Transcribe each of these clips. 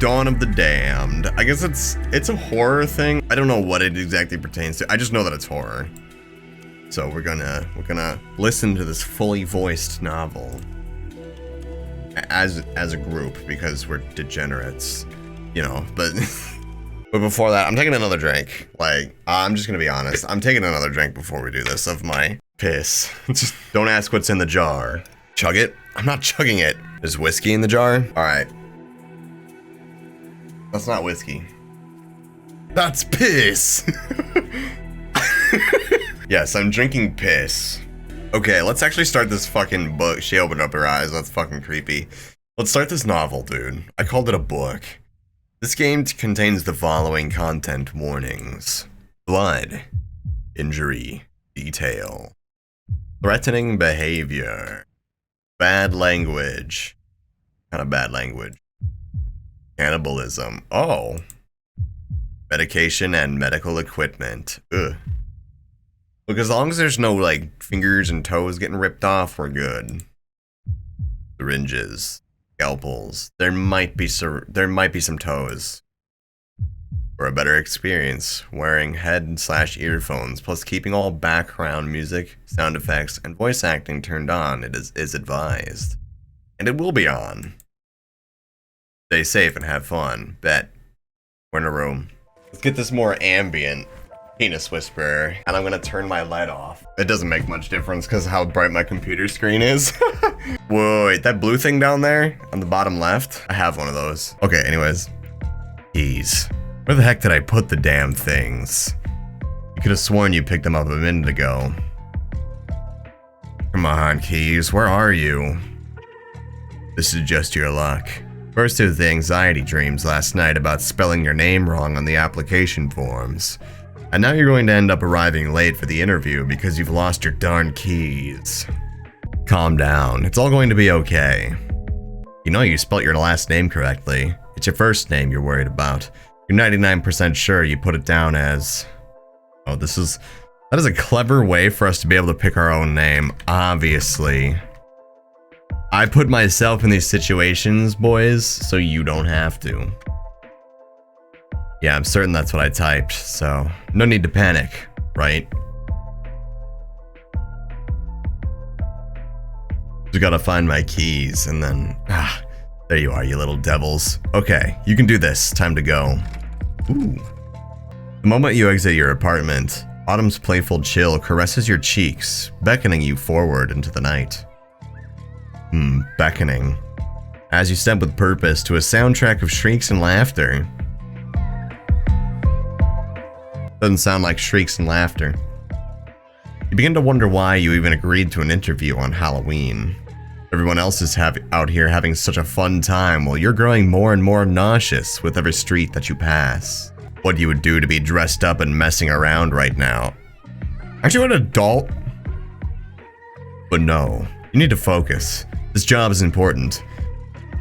Dawn of the Damned. I guess it's a horror thing. I don't know what it exactly pertains to. I just know that it's horror. So we're gonna listen to this fully voiced novel as a group because we're degenerates, you know. But but before that, I'm taking another drink. Like, I'm just gonna be honest. I'm taking another drink before we do this of my piss. Just don't ask what's in the jar. Chug it? I'm not chugging it. There's whiskey in the jar? All right. That's not whiskey. That's piss. Yes, I'm drinking piss. Okay, let's actually start this fucking book. She opened up her eyes. That's fucking creepy. Let's start this novel, dude. I called it a book. This game contains the following content warnings: blood, injury, detail, threatening behavior, bad language, kind of bad language, cannibalism. Oh, medication and medical equipment. Ugh. Look, as long as there's no, like, fingers and toes getting ripped off, we're good. Syringes, scalpels. There might be some toes. For a better experience, wearing head/earphones, plus keeping all background music, sound effects, and voice acting turned on is advised. And it will be on. Stay safe and have fun. Bet. We're in a room. Let's get this more ambient penis whisperer, and I'm gonna turn my light off. It doesn't make much difference because how bright my computer screen is. Whoa, wait, that blue thing down there on the bottom left? I have one of those. Okay, anyways. Keys. Where the heck did I put the damn things? You could have sworn you picked them up a minute ago. Come on, Keys, where are you? This is just your luck. First it was the anxiety dreams last night about spelling your name wrong on the application forms. And now you're going to end up arriving late for the interview because you've lost your darn keys. Calm down, it's all going to be okay. You know you spelt your last name correctly. It's your first name you're worried about. You're 99% sure you put it down as... Oh, that is a clever way for us to be able to pick our own name, obviously. I put myself in these situations, boys, so you don't have to. Yeah, I'm certain that's what I typed, so no need to panic, right? Just gotta find my keys, and then... there you are, you little devils. Okay, you can do this. Time to go. Ooh. The moment you exit your apartment, Autumn's playful chill caresses your cheeks, beckoning you forward into the night. Beckoning. As you step with purpose to a soundtrack of shrieks and laughter. Doesn't sound like shrieks and laughter. You begin to wonder why you even agreed to an interview on Halloween. Everyone else is out here having such a fun time while you're growing more and more nauseous with every street that you pass. What you would do to be dressed up and messing around right now. Aren't you an adult? But no, you need to focus. This job is important.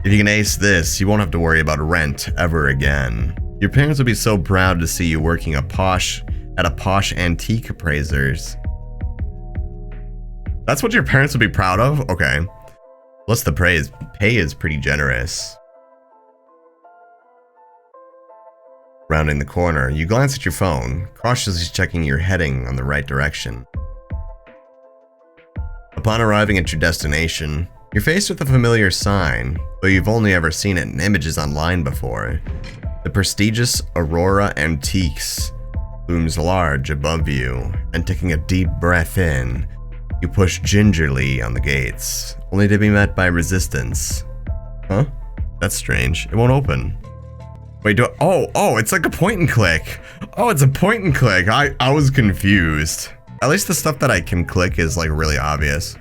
If you can ace this, you won't have to worry about rent ever again. Your parents would be so proud to see you working at a posh antique appraiser's. That's what your parents would be proud of? Okay. Plus the pay is pretty generous. Rounding the corner, you glance at your phone, cautiously checking you're heading on the right direction. Upon arriving at your destination, you're faced with a familiar sign, though you've only ever seen it in images online before. The prestigious Aurora Antiques looms large above you, and taking a deep breath in, you push gingerly on the gates, only to be met by resistance. Huh? That's strange. It won't open. Wait, oh, it's like a point and click. Oh, it's a point and click. I was confused. At least the stuff that I can click is like really obvious.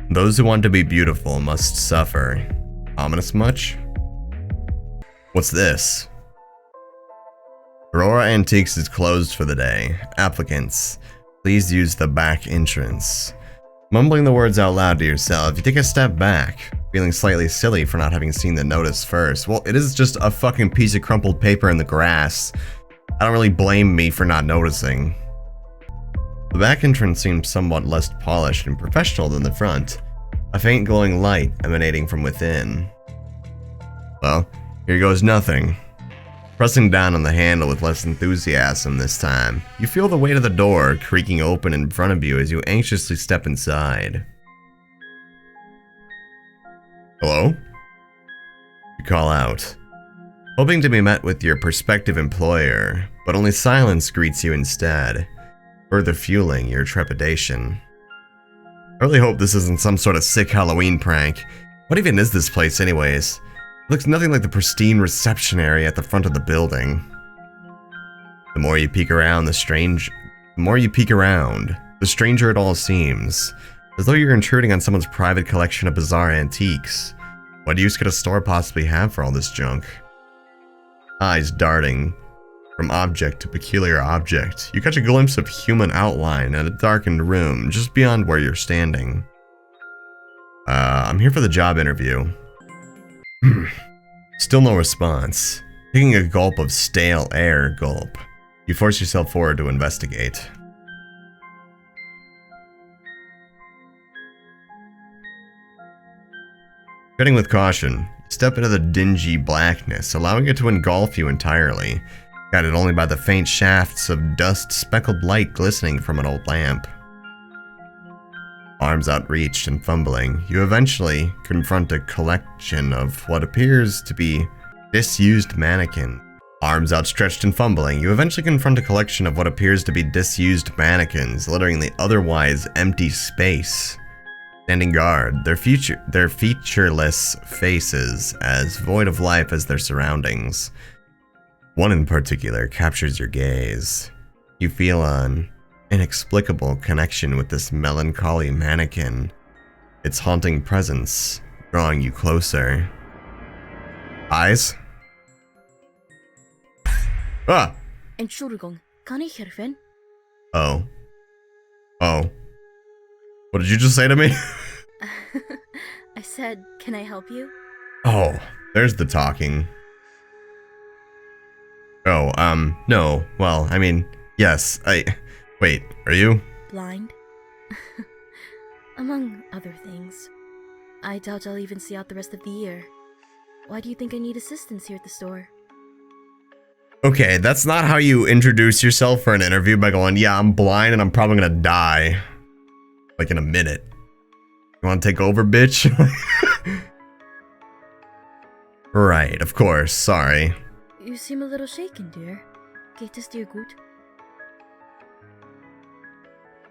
Those who want to be beautiful must suffer. Ominous much? What's this? Aurora Antiques is closed for the day. Applicants, please use the back entrance. Mumbling the words out loud to yourself, you take a step back, feeling slightly silly for not having seen the notice first. Well, it is just a fucking piece of crumpled paper in the grass. I don't really blame me for not noticing. The back entrance seems somewhat less polished and professional than the front, a faint glowing light emanating from within. Well, here goes nothing. Pressing down on the handle with less enthusiasm this time, you feel the weight of the door creaking open in front of you as you anxiously step inside. Hello? You call out, hoping to be met with your prospective employer, but only silence greets you instead, further fueling your trepidation. I really hope this isn't some sort of sick Halloween prank. What even is this place anyways? It looks nothing like the pristine reception area at the front of the building. The more you peek around, the stranger it all seems, as though you're intruding on someone's private collection of bizarre antiques. What use could a store possibly have for all this junk? Eyes darting from object to peculiar object, you catch a glimpse of human outline in a darkened room just beyond where you're standing. I'm here for the job interview. Still no response. Taking a gulp of stale air, you force yourself forward to investigate. Treading with caution, you step into the dingy blackness, allowing it to engulf you entirely, guided only by the faint shafts of dust-speckled light glistening from an old lamp. Arms outreached and fumbling, you eventually confront a collection of what appears to be disused mannequins. Arms outstretched and fumbling, you eventually confront a collection of what appears to be disused mannequins littering the otherwise empty space. Standing guard, their featureless faces as void of life as their surroundings. One in particular captures your gaze. You feel an inexplicable connection with this melancholy mannequin, its haunting presence drawing you closer. Eyes? Ah! Entschuldigung, kann ich helfen? Oh. What did you just say to me? I said, can I help you? Oh, there's the talking. Oh, no. Well, I mean, yes, Wait, are you? Blind? Among other things. I doubt I'll even see out the rest of the year. Why do you think I need assistance here at the store? Okay, that's not how you introduce yourself for an interview, by going, yeah, I'm blind and I'm probably gonna die. Like in a minute. You wanna take over, bitch? Right, of course, sorry. You seem a little shaken, dear. Geht es dir gut?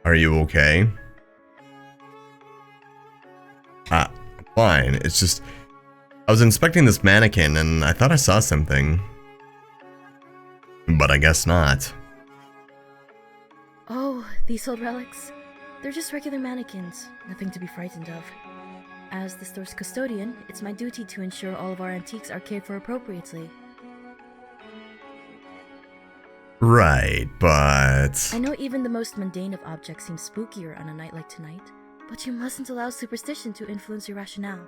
Are you okay? Fine. It's just, I was inspecting this mannequin and I thought I saw something. But I guess not. Oh, these old relics. They're just regular mannequins, nothing to be frightened of. As the store's custodian, it's my duty to ensure all of our antiques are cared for appropriately. Right, but... I know even the most mundane of objects seem spookier on a night like tonight, but you mustn't allow superstition to influence your rationale.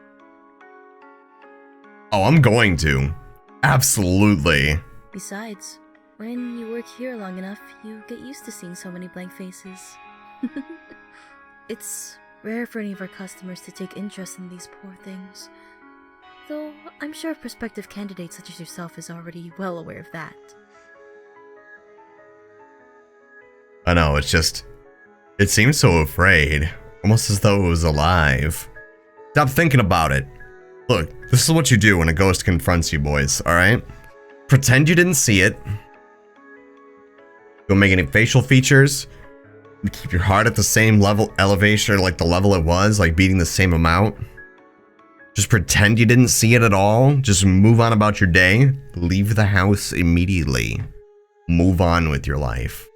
Oh, I'm going to. Absolutely. Besides, when you work here long enough, you get used to seeing so many blank faces. It's rare for any of our customers to take interest in these poor things, though I'm sure a prospective candidate such as yourself is already well aware of that. I know, it's just... It seems so afraid. Almost as though it was alive. Stop thinking about it. Look, this is what you do when a ghost confronts you, boys, alright? Pretend you didn't see it. Don't make any facial features. Keep your heart at the same level, elevation, like the level it was, like beating the same amount. Just pretend you didn't see it at all. Just move on about your day. Leave the house immediately. Move on with your life.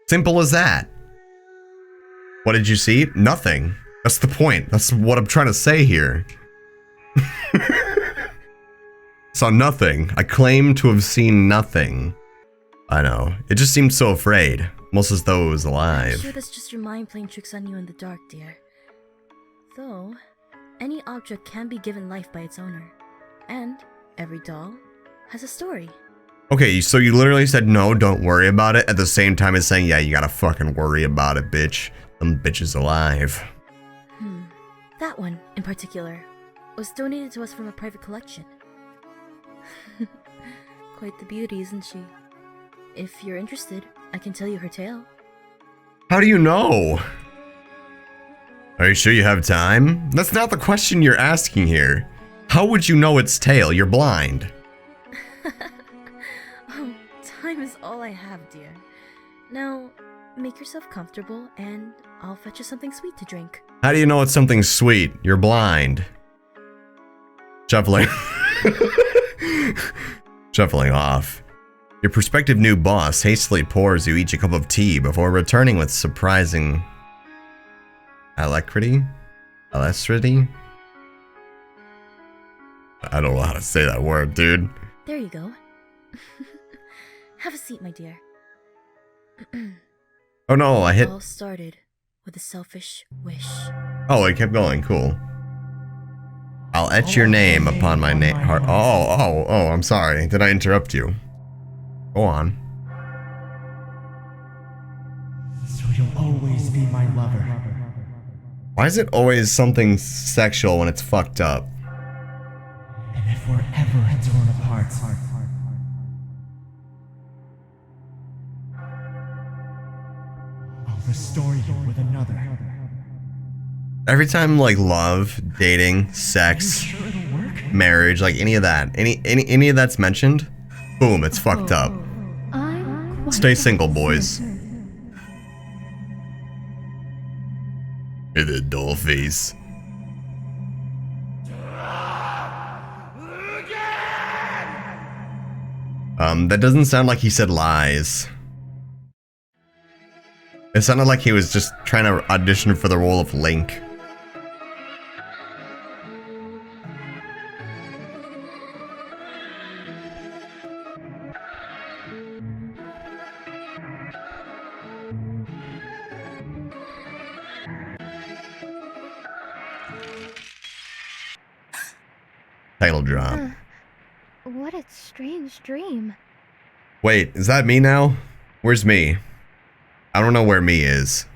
Simple as that. What did you see? Nothing. That's the point. That's what I'm trying to say here. Saw nothing. I claim to have seen nothing. I know. It just seemed so afraid. Almost as though it was alive. I'm sure that's just your mind playing tricks on you in the dark, dear. Though, any object can be given life by its owner. And every doll has a story. Okay, so you literally said no, don't worry about it, at the same time as saying, yeah, you gotta fucking worry about it, bitch. Them bitch is alive. That one in particular. was donated to us from a private collection. Quite the beauty, isn't she? If you're interested, I can tell you her tale. How do you know? Are you sure you have time? That's not the question you're asking here. How would you know its tale? You're blind. Oh, time is all I have, dear. Now, make yourself comfortable, and I'll fetch you something sweet to drink. How do you know it's something sweet? You're blind. Shuffling. Shuffling off. Your prospective new boss hastily pours you each a cup of tea before returning with surprising alacrity? Alacrity? I don't know how to say that word, dude. There you go. Have a seat, my dear. Oh no, I hit... It all started with a selfish wish. Oh, it kept going. Cool. I'll etch your name upon my heart. Oh, I'm sorry. Did I interrupt you? Go on. So you'll always be my lover. Why is it always something sexual when it's fucked up? And if we're ever torn apart, I'll restore you with another. Every time, like, love, dating, sex, Sure it'll work? marriage, like any of that, any of that's mentioned, boom, it's fucked up. Stay single, boys. Hey there, doll face. That doesn't sound like he said lies. It sounded like he was just trying to audition for the role of Link. Title drop. What a strange dream. Wait, is that me now? Where's me? I don't know where me is.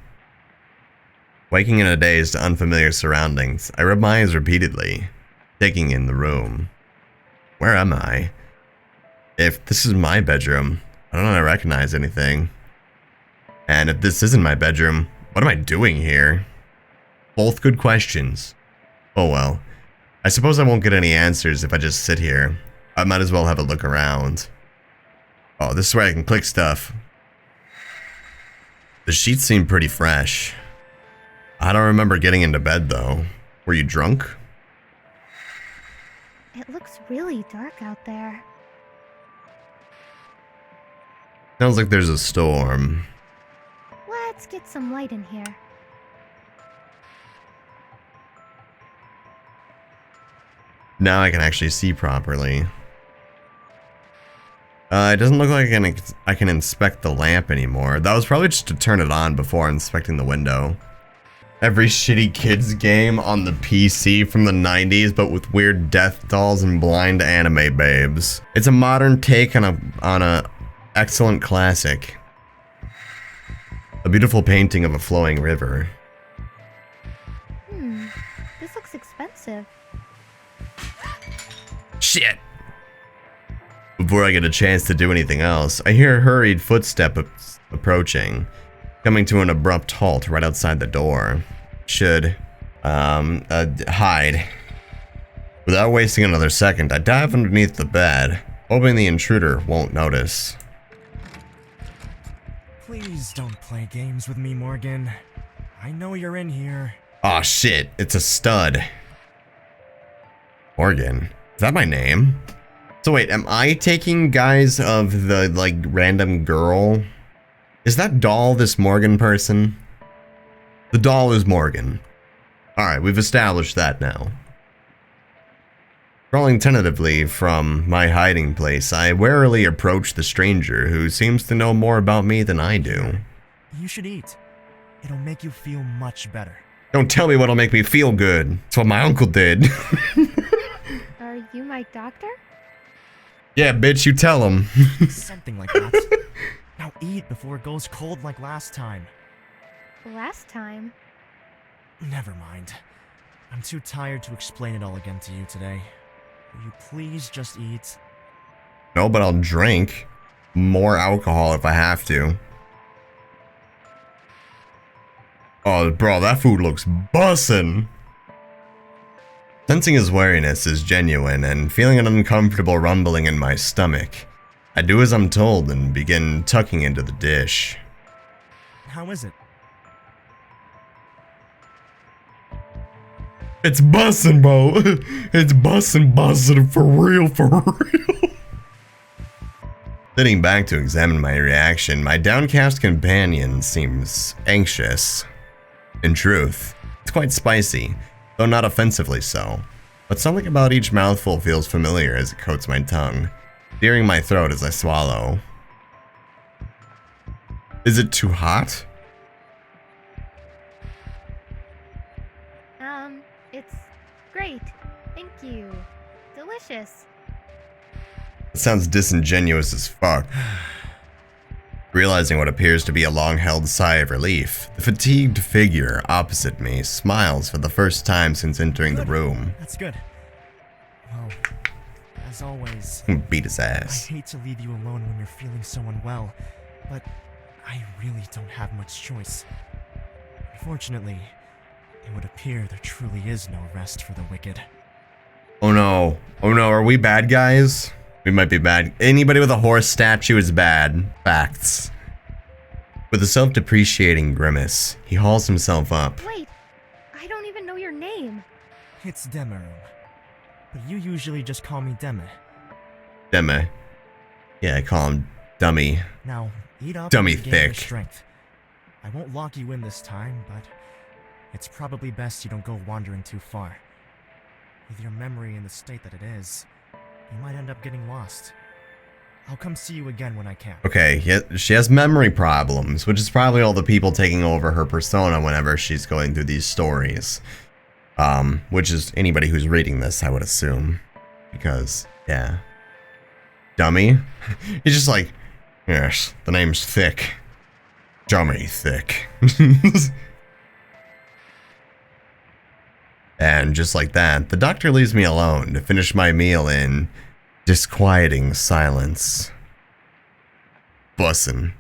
Waking in a daze to unfamiliar surroundings, I rub my eyes repeatedly, taking in the room. Where am I? If this is my bedroom, I don't recognize anything. And if this isn't my bedroom, what am I doing here? Both good questions. Oh well. I suppose I won't get any answers if I just sit here. I might as well have a look around. Oh, this is where I can click stuff. The sheets seem pretty fresh. I don't remember getting into bed though. Were you drunk? It looks really dark out there. Sounds like there's a storm. Let's get some light in here. Now I can actually see properly. It doesn't look like I can inspect the lamp anymore. That was probably just to turn it on before inspecting the window. Every shitty kids game on the PC from the 90s, but with weird death dolls and blind anime babes. It's a modern take on a excellent classic. A beautiful painting of a flowing river. This looks expensive. Shit! Before I get a chance to do anything else, I hear a hurried footstep approaching, coming to an abrupt halt right outside the door. Should, hide. Without wasting another second, I dive underneath the bed, hoping the intruder won't notice. Please don't play games with me, Morgan. I know you're in here. Aw, shit, it's a stud. Morgan, is that my name? So wait, am I taking guise of the, like, random girl? Is that doll this Morgan person? The doll is Morgan. Alright, we've established that now. Crawling tentatively from my hiding place, I warily approach the stranger who seems to know more about me than I do. You should eat. It'll make you feel much better. Don't tell me what'll make me feel good. It's what my uncle did. Are you my doctor? Yeah, bitch, you tell him. Something like that. Now eat before it goes cold like last time. Last time. Never mind. I'm too tired to explain it all again to you today. Will you please just eat? No, but I'll drink more alcohol if I have to. Oh, bro, that food looks bussin'. Sensing his wariness is genuine and feeling an uncomfortable rumbling in my stomach, I do as I'm told and begin tucking into the dish. How is it? It's bussin', bro. It's bussin' for real, for real. Sitting back to examine my reaction, my downcast companion seems anxious. In truth, it's quite spicy, though not offensively so. But something about each mouthful feels familiar as it coats my tongue, searing my throat as I swallow. Is it too hot? It's great. Thank you. Delicious. It sounds disingenuous as fuck. Realizing what appears to be a long-held sigh of relief, the fatigued figure opposite me smiles for the first time since entering the room. That's good. Well, as always, Beat his I ass. hate to leave you alone when you're feeling so unwell, but I really don't have much choice. Unfortunately, it would appear there truly is no rest for the wicked. Oh no. Oh no, are we bad guys? We might be bad. Anybody with a horse statue is bad. Facts. With a self-depreciating grimace, he hauls himself up. Wait, I don't even know your name. It's Demarum, but you usually just call me Deme. Deme. Yeah, I call him Dummy. Now, eat up Dummy and regain your thick. strength. I won't lock you in this time, but it's probably best you don't go wandering too far. With your memory in the state that it is, you might end up getting lost. I'll come see you again when I can. Okay, she has memory problems, which is probably all the people taking over her persona whenever she's going through these stories. Which is anybody who's reading this, I would assume. Because, yeah. Dummy? He's just like, yes, the name's Thick. Dummy Thick. And just like that, the doctor leaves me alone to finish my meal in disquieting silence. Bussin'.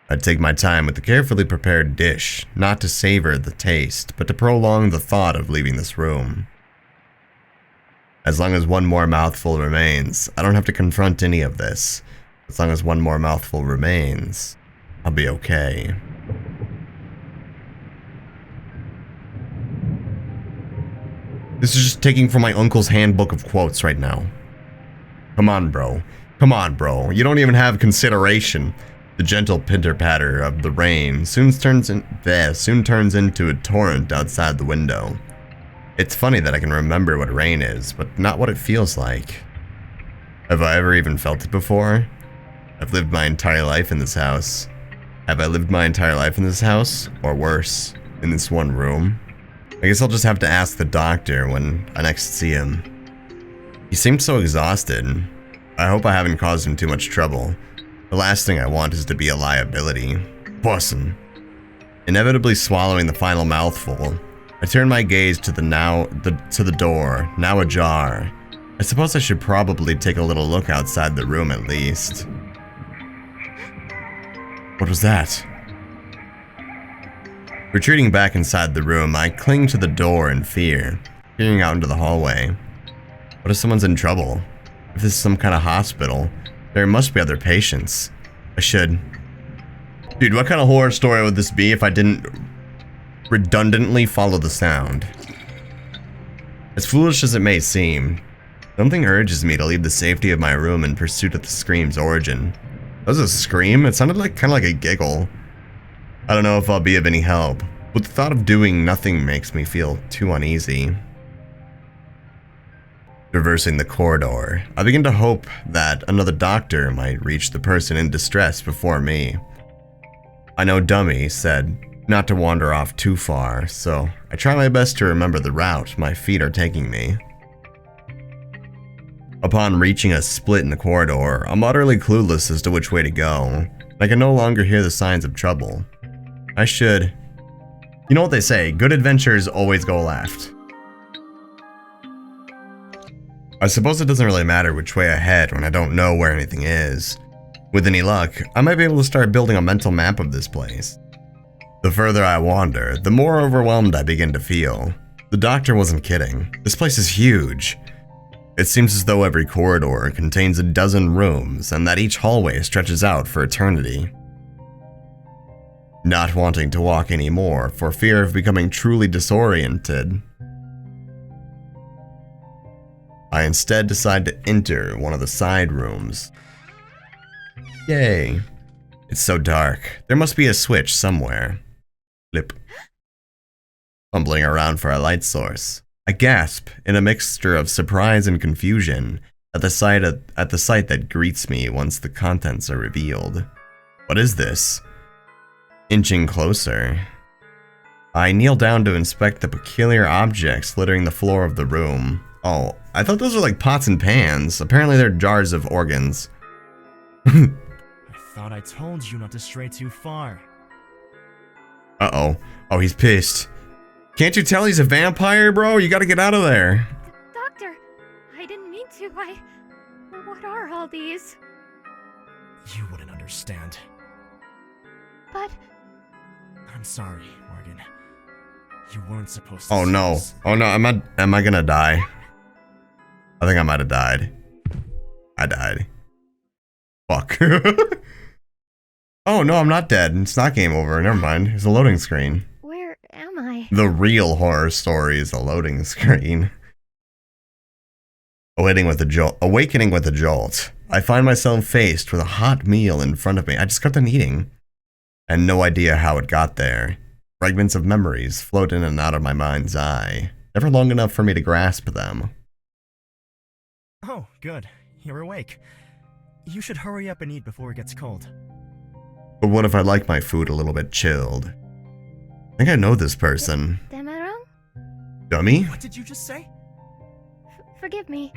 I take my time with the carefully prepared dish, not to savor the taste, but to prolong the thought of leaving this room. As long as one more mouthful remains, I don't have to confront any of this. As long as one more mouthful remains, I'll be okay. This is just taking from my uncle's handbook of quotes right now. Come on, bro. Come on, bro. You don't even have consideration. The gentle pitter-patter of the rain soon turns into a torrent outside the window. It's funny that I can remember what rain is, but not what it feels like. Have I ever even felt it before? I've lived my entire life in this house. Have I lived my entire life in this house? Or worse, in this one room? I guess I'll just have to ask the doctor when I next see him. He seems so exhausted. I hope I haven't caused him too much trouble. The last thing I want is to be a liability. Bussin'. Inevitably swallowing the final mouthful, I turn my gaze to the door, now ajar. I suppose I should probably take a little look outside the room at least. What was that? Retreating back inside the room, I cling to the door in fear, peering out into the hallway. What if someone's in trouble? If this is some kind of hospital, there must be other patients. I should... Dude, what kind of horror story would this be if I didn't redundantly follow the sound? As foolish as it may seem, something urges me to leave the safety of my room in pursuit of the scream's origin. That was a scream? It sounded like kind of like a giggle. I don't know if I'll be of any help, but the thought of doing nothing makes me feel too uneasy. Traversing the corridor, I begin to hope that another doctor might reach the person in distress before me. I know Dummy said not to wander off too far, so I try my best to remember the route my feet are taking me. Upon reaching a split in the corridor, I'm utterly clueless as to which way to go. I can no longer hear the signs of trouble. I should... You know what they say, good adventures always go left. I suppose it doesn't really matter which way I head when I don't know where anything is. With any luck, I might be able to start building a mental map of this place. The further I wander, the more overwhelmed I begin to feel. The doctor wasn't kidding. This place is huge. It seems as though every corridor contains a dozen rooms and that each hallway stretches out for eternity. Not wanting to walk anymore for fear of becoming truly disoriented, I instead decide to enter one of the side rooms. Yay. It's so dark. There must be a switch somewhere. Flip. Fumbling around for a light source, I gasp in a mixture of surprise and confusion at the sight that greets me once the contents are revealed. What is this? Inching closer, I kneel down to inspect the peculiar objects littering the floor of the room. Oh, I thought those were like pots and pans. Apparently they're jars of organs. I thought I told you not to stray too far. Uh-oh. Oh, he's pissed. Can't you tell he's a vampire, bro? You gotta get out of there. Doctor, I didn't mean to. What are all these? You wouldn't understand. But I'm sorry, Morgan. You weren't supposed to. Oh see no. this. Oh no, am I gonna die? I think I might have died. I died. Fuck. Oh no, I'm not dead. It's not game over. Never mind. It's a loading screen. where am I? The real horror story is a loading screen. Awakening with a jolt. I find myself faced with a hot meal in front of me. I just got done eating. And no idea how it got there. Fragments of memories float in and out of my mind's eye. Never long enough for me to grasp them. Oh, good. You're awake. You should hurry up and eat before it gets cold. But what if I like my food a little bit chilled? I think I know this person. Demerang? Dummy? What did you just say? Forgive me.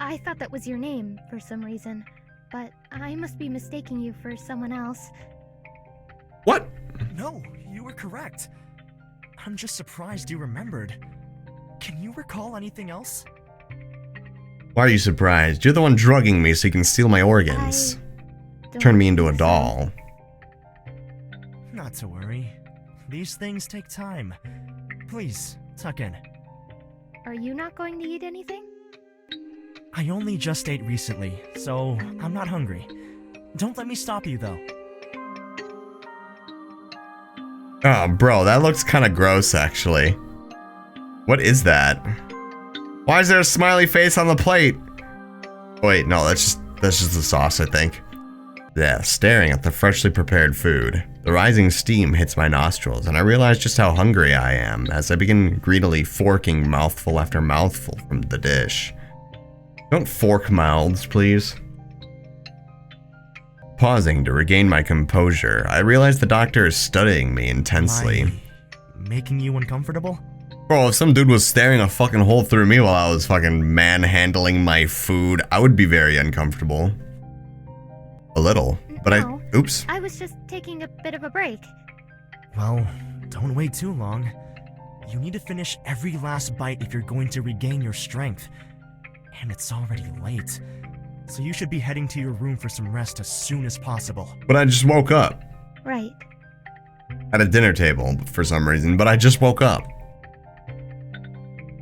I thought that was your name for some reason, but I must be mistaking you for someone else. What? No, you were correct. I'm just surprised you remembered. Can you recall anything else? Why are you surprised? You're the one drugging me so you can steal my organs. Don't Turn me into a think so. doll. Not to worry. These things take time. Please, tuck in. Are you not going to eat anything? I only just ate recently, so I'm not hungry. Don't let me stop you, though. Oh, bro, that looks kind of gross, actually. What is that? Why is there a smiley face on the plate? Wait, no, that's just the sauce, I think. Yeah, staring at the freshly prepared food. The rising steam hits my nostrils, and I realize just how hungry I am as I begin greedily forking mouthful after mouthful from the dish. Don't fork mouths, please. Pausing to regain my composure, I realize the doctor is studying me intensely. Am I making you uncomfortable? Bro, if some dude was staring a fucking hole through me while I was fucking manhandling my food, I would be very uncomfortable. A little. But No. oops. I was just taking a bit of a break. Well, don't wait too long. You need to finish every last bite if you're going to regain your strength. And it's already late. So you should be heading to your room for some rest as soon as possible. But I just woke up. Right. At a dinner table, for some reason, but I just woke up.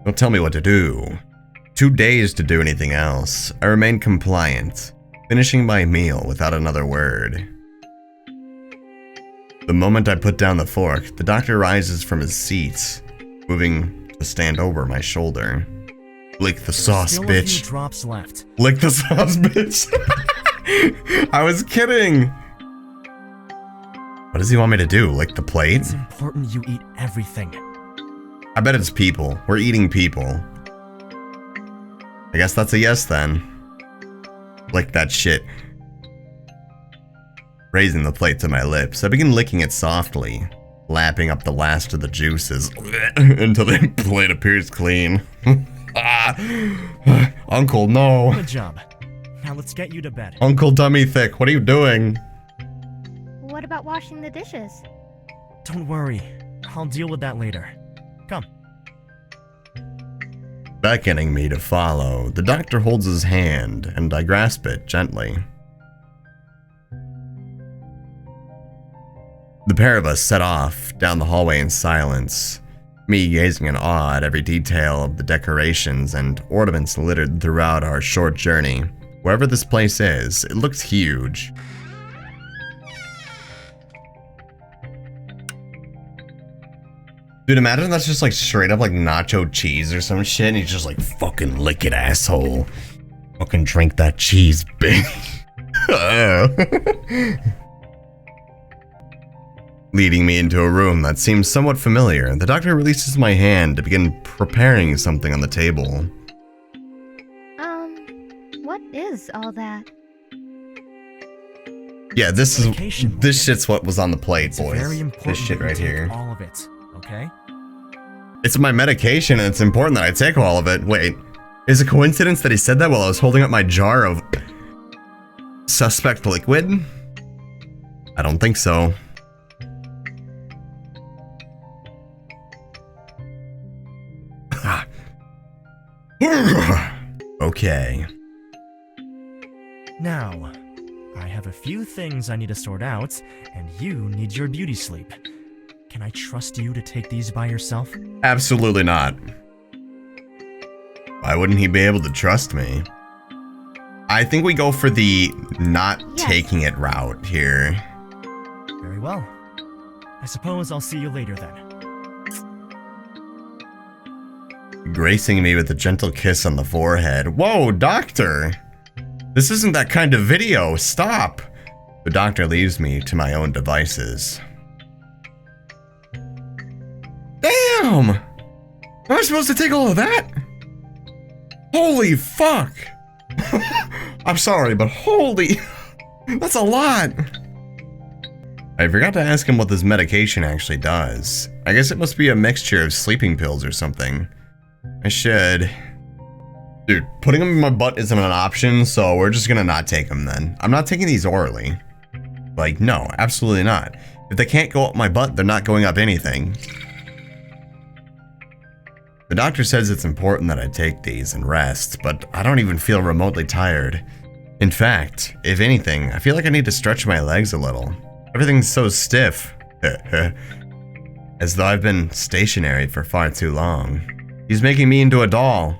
Don't tell me what to do. Too dazed to do anything else, I remain compliant, finishing my meal without another word. The moment I put down the fork, the doctor rises from his seat, moving to stand over my shoulder. Lick the sauce, Still a bitch. few drops left. Lick the sauce, bitch. I was kidding. What does he want me to do? Lick the plate? It's important you eat everything. I bet it's people. We're eating people. I guess that's a yes then. Lick that shit. Raising the plate to my lips, I begin licking it softly, lapping up the last of the juices until the plate appears clean. Uncle, no. Good job. Now let's get you to bed. Uncle Dummy Thick, what are you doing? What about washing the dishes? Don't worry. I'll deal with that later. Come. Beckoning me to follow, the doctor holds his hand, and I grasp it gently. The pair of us set off down the hallway in silence, me gazing in awe at every detail of the decorations and ornaments littered throughout our short journey. Wherever this place is, it looks huge. Dude, imagine that's just like straight up like nacho cheese or some shit, and he's just like, fucking lick it, asshole. Fucking drink that cheese, bitch. Leading me into a room that seems somewhat familiar, the doctor releases my hand to begin preparing something on the table. What is all that? Yeah, this Medication, shit's what was on the plate, It's boys. very important This shit that you right take here. all of it, okay? It's my medication, and it's important that I take all of it. Wait, is it a coincidence that he said that while I was holding up my jar of suspect liquid? I don't think so. Okay. Now, I have a few things I need to sort out, and you need your beauty sleep. Can I trust you to take these by yourself? Absolutely not. Why wouldn't he be able to trust me? I think we go for the not Yes. taking it route here. Very well. I suppose I'll see you later then. Gracing me with a gentle kiss on the forehead. Whoa, doctor! This isn't that kind of video. Stop! The doctor leaves me to my own devices. Damn! Am I supposed to take all of that? Holy fuck! I'm sorry, but holy... That's a lot! I forgot to ask him what this medication actually does. I guess it must be a mixture of sleeping pills or something. I should... Dude, putting them in my butt isn't an option, so we're just gonna not take them then. I'm not taking these orally. Like, no, absolutely not. If they can't go up my butt, they're not going up anything. The doctor says it's important that I take these and rest, but I don't even feel remotely tired. In fact, if anything, I feel like I need to stretch my legs a little. Everything's so stiff. As though I've been stationary for far too long. He's making me into a doll.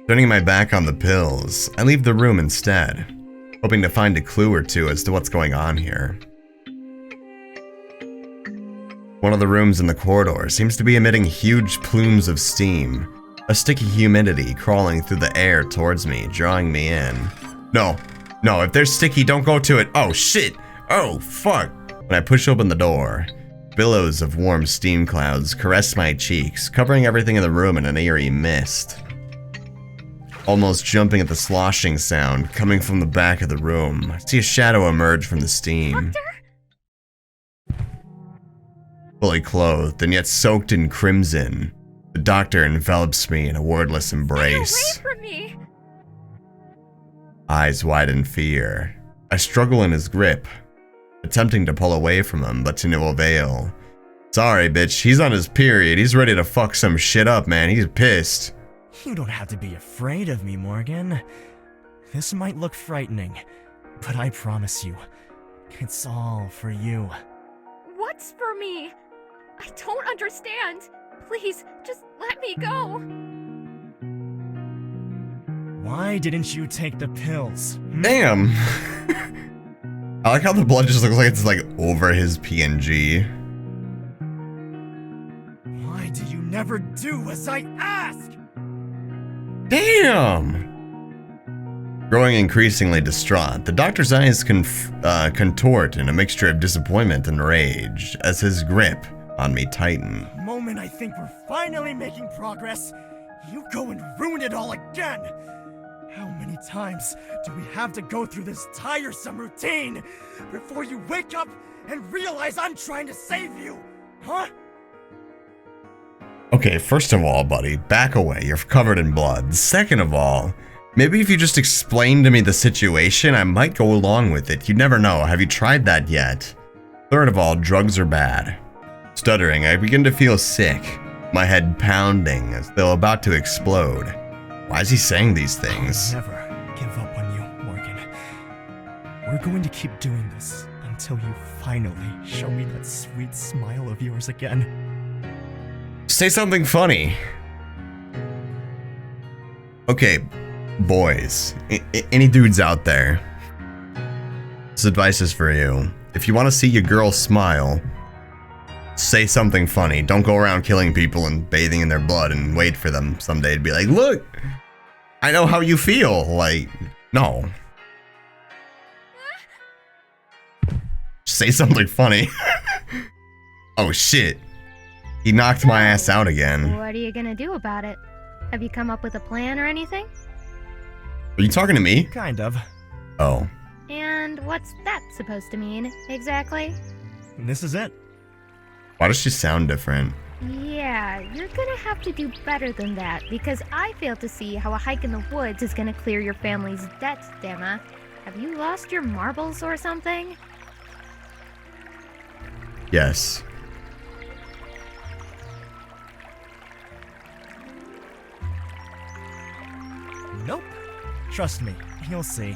Turning my back on the pills, I leave the room instead, hoping to find a clue or two as to what's going on here. One of the rooms in the corridor seems to be emitting huge plumes of steam, a sticky humidity crawling through the air towards me, drawing me in. No, if they're sticky, don't go to it. Oh shit, oh fuck. When I push open the door, billows of warm steam clouds caress my cheeks, covering everything in the room in an eerie mist. Almost jumping at the sloshing sound coming from the back of the room, I see a shadow emerge from the steam. Fully clothed and yet soaked in crimson, the doctor envelops me in a wordless embrace. Stay away from me! Eyes wide in fear. I struggle in his grip, attempting to pull away from him, but to no avail. Sorry, bitch, he's on his period. He's ready to fuck some shit up, man. He's pissed. You don't have to be afraid of me, Morgan. This might look frightening, but I promise you, it's all for you. What's for me? I don't understand. Please, just let me go. Why didn't you take the pills? Damn. I like how the blood just looks like it's like over his PNG. Why do you never do as I ask? Damn! Growing increasingly distraught, the doctor's eyes contort in a mixture of disappointment and rage as his grip on me tighten. The moment I think we're finally making progress, you go and ruin it all again! How many times do we have to go through this tiresome routine before you wake up and realize I'm trying to save you? Huh? Okay, first of all, buddy, back away. You're covered in blood. Second of all, maybe if you just explain to me the situation, I might go along with it. You never know. Have you tried that yet? Third of all, drugs are bad. Stuttering, I begin to feel sick, my head pounding as though about to explode. Why is he saying these things? I'll never give up on you, Morgan. We're going to keep doing this until you finally show me that sweet smile of yours again. Say something funny. Okay, boys, any dudes out there, this advice is for you. If you want to see your girl smile, say something funny. Don't go around killing people and bathing in their blood and wait for them someday to be like, look, I know how you feel. Like, no. Say something funny. Oh shit. He knocked my ass out again. What are you gonna do about it? Have you come up with a plan or anything? Are you talking to me? Kind of. Oh. And what's that supposed to mean, exactly? This is it. Why does she sound different? Yeah, you're gonna have to do better than that, because I fail to see how a hike in the woods is gonna clear your family's debts, Dema. Have you lost your marbles or something? Yes. Nope. Trust me, you'll see.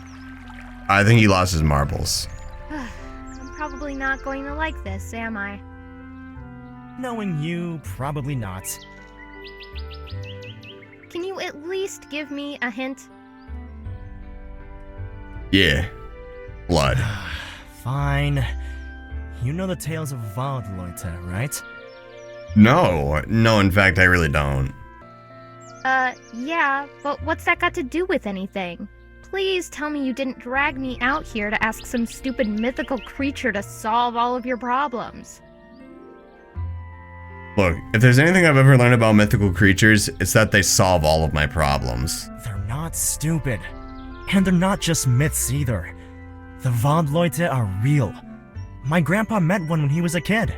I think he lost his marbles. I'm probably not going to like this, am I? Knowing you, probably not. Can you at least give me a hint? Yeah. Blood. Fine. You know the tales of Waldleute, right? No, in fact, I really don't. Yeah, but what's that got to do with anything? Please tell me you didn't drag me out here to ask some stupid mythical creature to solve all of your problems. Look, if there's anything I've ever learned about mythical creatures, it's that they solve all of my problems. They're not stupid. And they're not just myths either. The Waldleute are real. My grandpa met one when he was a kid.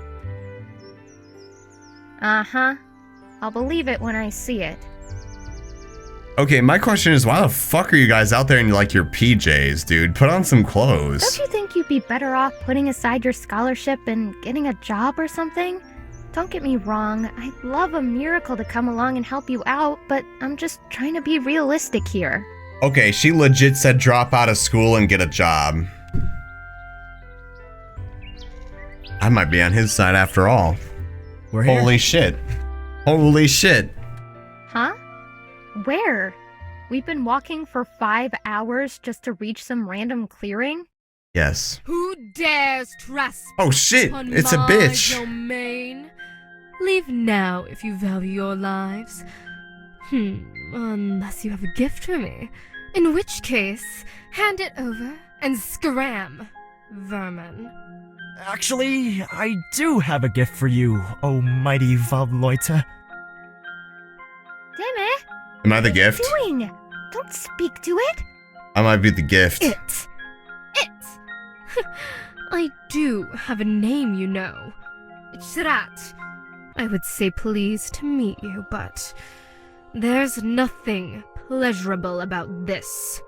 Uh-huh. I'll believe it when I see it. Okay, my question is, why the fuck are you guys out there in like your PJs, dude? Put on some clothes. Don't you think you'd be better off putting aside your scholarship and getting a job or something? Don't get me wrong, I'd love a miracle to come along and help you out, but I'm just trying to be realistic here. Okay, she legit said drop out of school and get a job. I might be on his side after all. We're here. Holy shit. Holy shit. Huh? Where? We've been walking for 5 hours just to reach some random clearing? Yes. Who dares trespass Oh shit, upon it's a my bitch. domain? Leave now if you value your lives. Unless you have a gift for me. In which case, hand it over and scram, vermin. Actually, I do have a gift for you, oh mighty Waldleute. Deme, Am I the gift? what are you doing? Don't speak to it. I might be the gift. It. I do have a name, you know. Shrat. I would say pleased to meet you, but there's nothing pleasurable about this.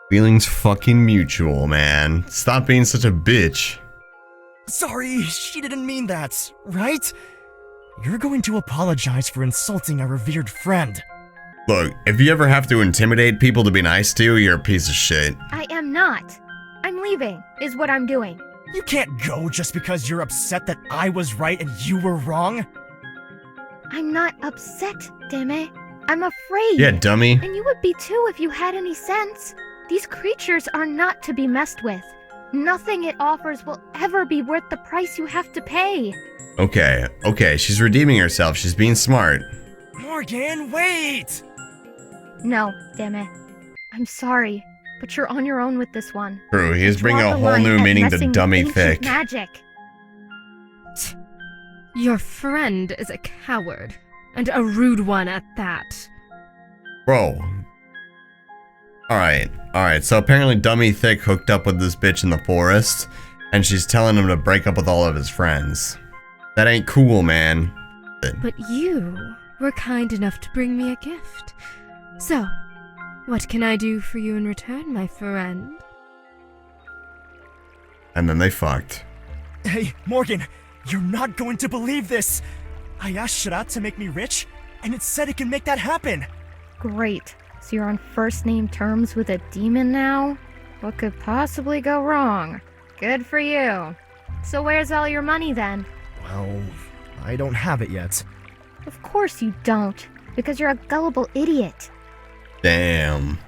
Feelings fucking mutual, man. Stop being such a bitch. Sorry, she didn't mean that, right? You're going to apologize for insulting our revered friend. Look, if you ever have to intimidate people to be nice to you, you're a piece of shit. I am not. I'm leaving, is what I'm doing. You can't go just because you're upset that I was right and you were wrong. I'm not upset, Deme. I'm afraid. Yeah, dummy. And you would be too if you had any sense. These creatures are not to be messed with. Nothing it offers will ever be worth the price you have to pay. Okay, she's redeeming herself. She's being smart. Morgan, wait! No, Deme. I'm sorry, but you're on your own with this one. True, he is bringing Draw a the whole line new at meaning to messing with dummy ancient thick. magic. Your friend is a coward, and a rude one at that. Bro. Alright, so apparently Dummy Thick hooked up with this bitch in the forest, and she's telling him to break up with all of his friends. That ain't cool, man. But you were kind enough to bring me a gift. So, what can I do for you in return, my friend? And then they fucked. Hey, Morgan, you're not going to believe this! I asked Shrat to make me rich, and it said it can make that happen! Great. So you're on first name terms with a demon now? What could possibly go wrong? Good for you. So where's all your money then? Well, I don't have it yet. Of course you don't, because you're a gullible idiot. Damn.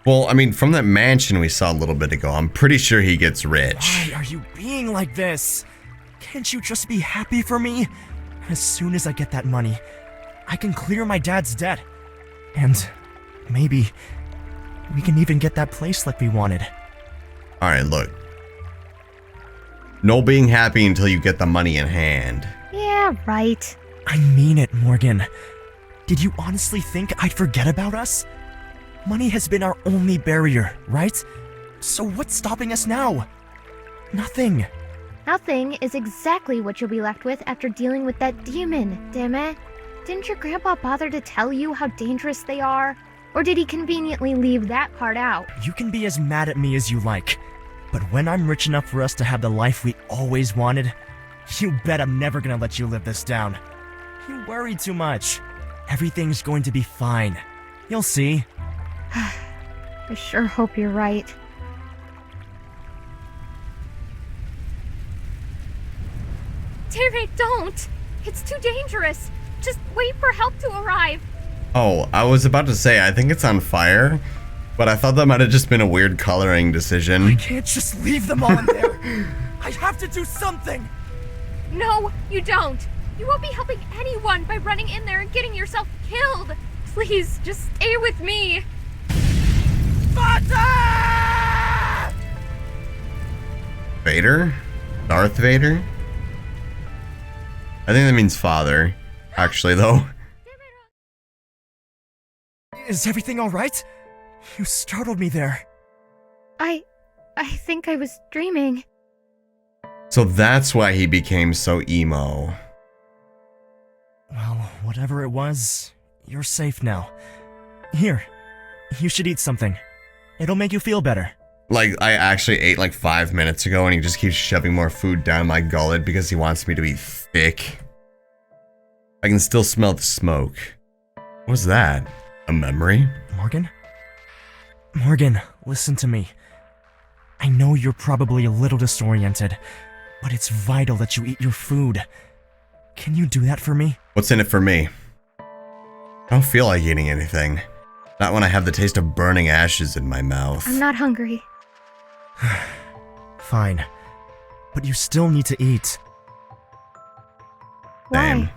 Well, I mean, from that mansion we saw a little bit ago, I'm pretty sure he gets rich. Why are you being like this? Can't you just be happy for me? As soon as I get that money, I can clear my dad's debt. And maybe we can even get that place like we wanted. Alright, look. No being happy until you get the money in hand. Yeah, right. I mean it, Morgan. Did you honestly think I'd forget about us? Money has been our only barrier, right? So what's stopping us now? Nothing. Nothing is exactly what you'll be left with after dealing with that demon, damn it. Didn't your grandpa bother to tell you how dangerous they are? Or did he conveniently leave that part out? You can be as mad at me as you like, but when I'm rich enough for us to have the life we always wanted, you bet I'm never gonna let you live this down. You worry too much. Everything's going to be fine. You'll see. I sure hope you're right. Damn it, don't! It's too dangerous! Just wait for help to arrive! Oh, I was about to say, I think it's on fire, but I thought that might have just been a weird coloring I decision. can't just leave them all in there. I have to do something. No, you don't! You won't be helping anyone by running in there and getting yourself killed! Please, just stay with me! Vader? Darth Vader? I think that means father. Actually, though. Is everything all right? You startled me there. I think I was dreaming. So that's why he became so emo. Well, whatever it was, you're safe now. Here, you should eat something. It'll make you feel better. Like, I actually ate like 5 minutes ago and he just keeps shoving more food down my gullet because he wants me to be thick. I can still smell the smoke. What's that? A memory? Morgan? Morgan, listen to me. I know you're probably a little disoriented, but it's vital that you eat your food. Can you do that for me? What's in it for me? I don't feel like eating anything. Not when I have the taste of burning ashes in my mouth. I'm not hungry. Fine. But you still need to eat. Damn. Why?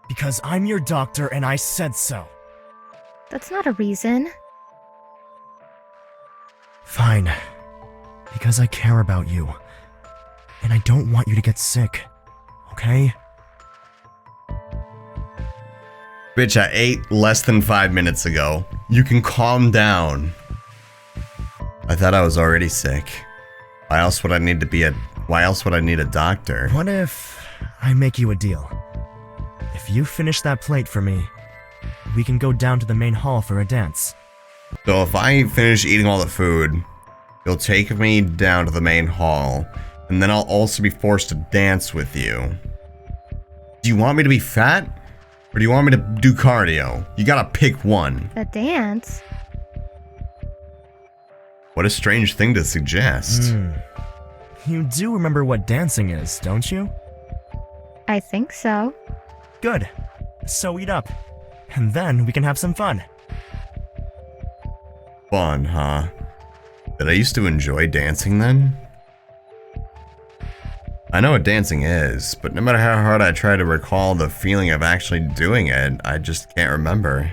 Because I'm your doctor and I said so. That's not a reason. Fine. Because I care about you. And I don't want you to get sick. Okay? Bitch, I ate less than 5 minutes ago. You can calm down. I thought I was already sick. Why else would I need a doctor? What if I make you a deal? If you finish that plate for me, we can go down to the main hall for a dance. So if I finish eating all the food, you'll take me down to the main hall, and then I'll also be forced to dance with you. Do you want me to be fat? Or do you want me to do cardio? You gotta pick one. A dance? What a strange thing to suggest. You do remember what dancing is, don't you? I think so. Good. So eat up. And then we can have some fun. Fun, huh? Did I used to enjoy dancing then? I know what dancing is, but no matter how hard I try to recall the feeling of actually doing it, I just can't remember.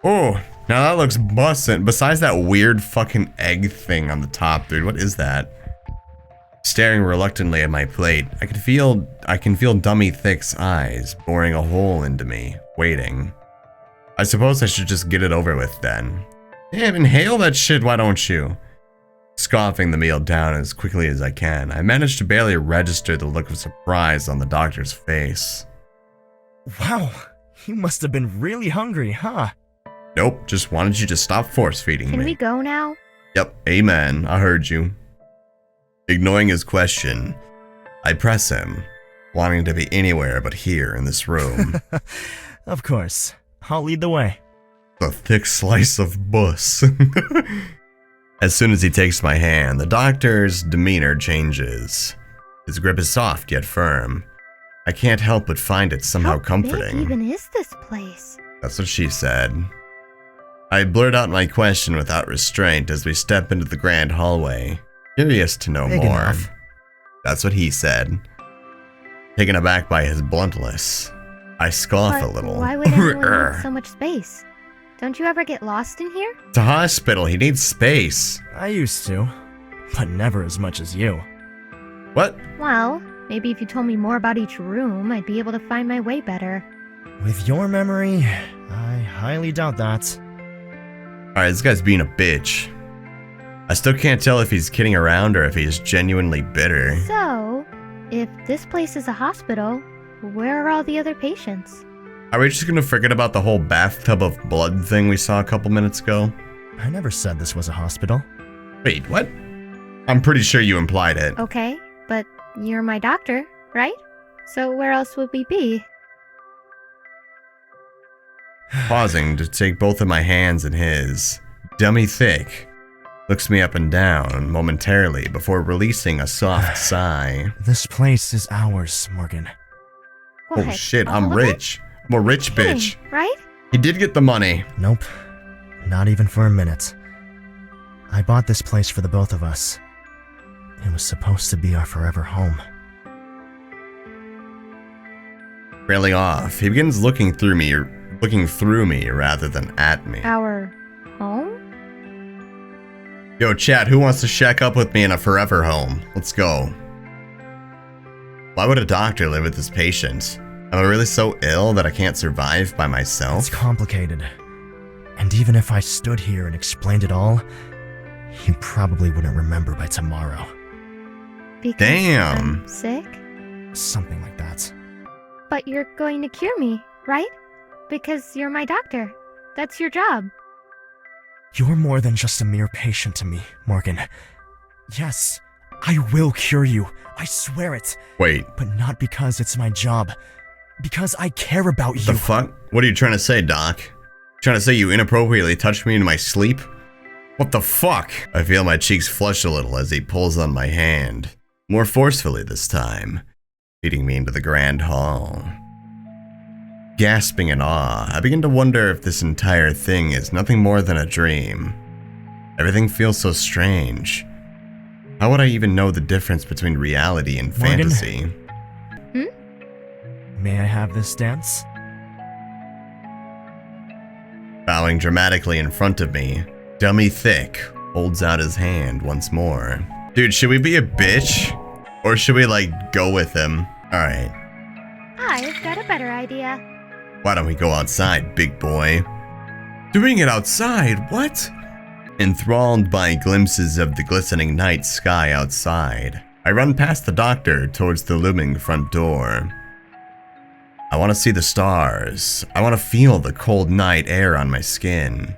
Oh, now that looks bussin'. Besides that weird fucking egg thing on the top, dude, what is that? Staring reluctantly at my plate, I can feel Dummy Thick's eyes boring a hole into me, waiting. I suppose I should just get it over with then. Damn, inhale that shit, why don't you? Scoffing the meal down as quickly as I can, I managed to barely register the look of surprise on the doctor's face. Wow, you must have been really hungry, huh? Nope, just wanted you to stop force-feeding me. Can we go now? Yep, amen, I heard you. Ignoring his question, I press him, wanting to be anywhere but here in this room. Of course. I'll lead the way. A thick slice of bus. As soon as he takes my hand, the doctor's demeanor changes. His grip is soft yet firm. I can't help but find it somehow comforting. How big even is this place? That's what she said. I blurt out my question without restraint as we step into the grand hallway, curious to know Big more. enough. That's what he said. Taken aback by his bluntness, I scoff But a little. why would anyone need so much space? Don't you ever get lost in here? It's a hospital, he needs space. I used to, but never as much as you. What? Well, maybe if you told me more about each room, I'd be able to find my way better. With your memory, I highly doubt that. Alright, this guy's being a bitch. I still can't tell if he's kidding around or if he's genuinely bitter. So, if this place is a hospital, where are all the other patients? Are we just gonna forget about the whole bathtub of blood thing we saw a couple minutes ago? I never said this was a hospital. Wait, what? I'm pretty sure you implied it. Okay, but you're my doctor, right? So where else would we be? Pausing to take both of my hands in his, dummy thick, looks me up and down momentarily before releasing a soft sigh. This place is ours, Morgan. Oh What, shit, all I'm of it? rich. I'm a rich Kidding, bitch. right? He did get the money. Nope. Not even for a minute. I bought this place for the both of us. It was supposed to be our forever home. Railing off, he begins looking through me rather than at me. Our home? Yo, chat, who wants to shack up with me in a forever home? Let's go. Why would a doctor live with his patient? Am I really so ill that I can't survive by myself? It's complicated. And even if I stood here and explained it all, you probably wouldn't remember by tomorrow. Because Damn. I'm sick? Something like that. But you're going to cure me, right? Because you're my doctor. That's your job. You're more than just a mere patient to me, Morgan. Yes, I will cure you. I swear it. Wait, But not because it's my job. Because I care about you. the fuck? What are you trying to say, Doc? Trying to say you inappropriately touched me in my sleep? What the fuck? I feel my cheeks flush a little as he pulls on my hand, more forcefully this time, leading me into the grand hall. Gasping in awe, I begin to wonder if this entire thing is nothing more than a dream. Everything feels so strange. How would I even know the difference between reality and Morgan? fantasy? May I have this dance? Bowing dramatically in front of me, Dummy Thick holds out his hand once more. Dude, should we be a bitch? Or should we, like, go with him? Alright, I've got a better idea. why don't we go outside, big boy? Doing it outside? What? Enthralled by glimpses of the glistening night sky outside, I run past the doctor towards the looming front door. I want to see the stars. I want to feel the cold night air on my skin.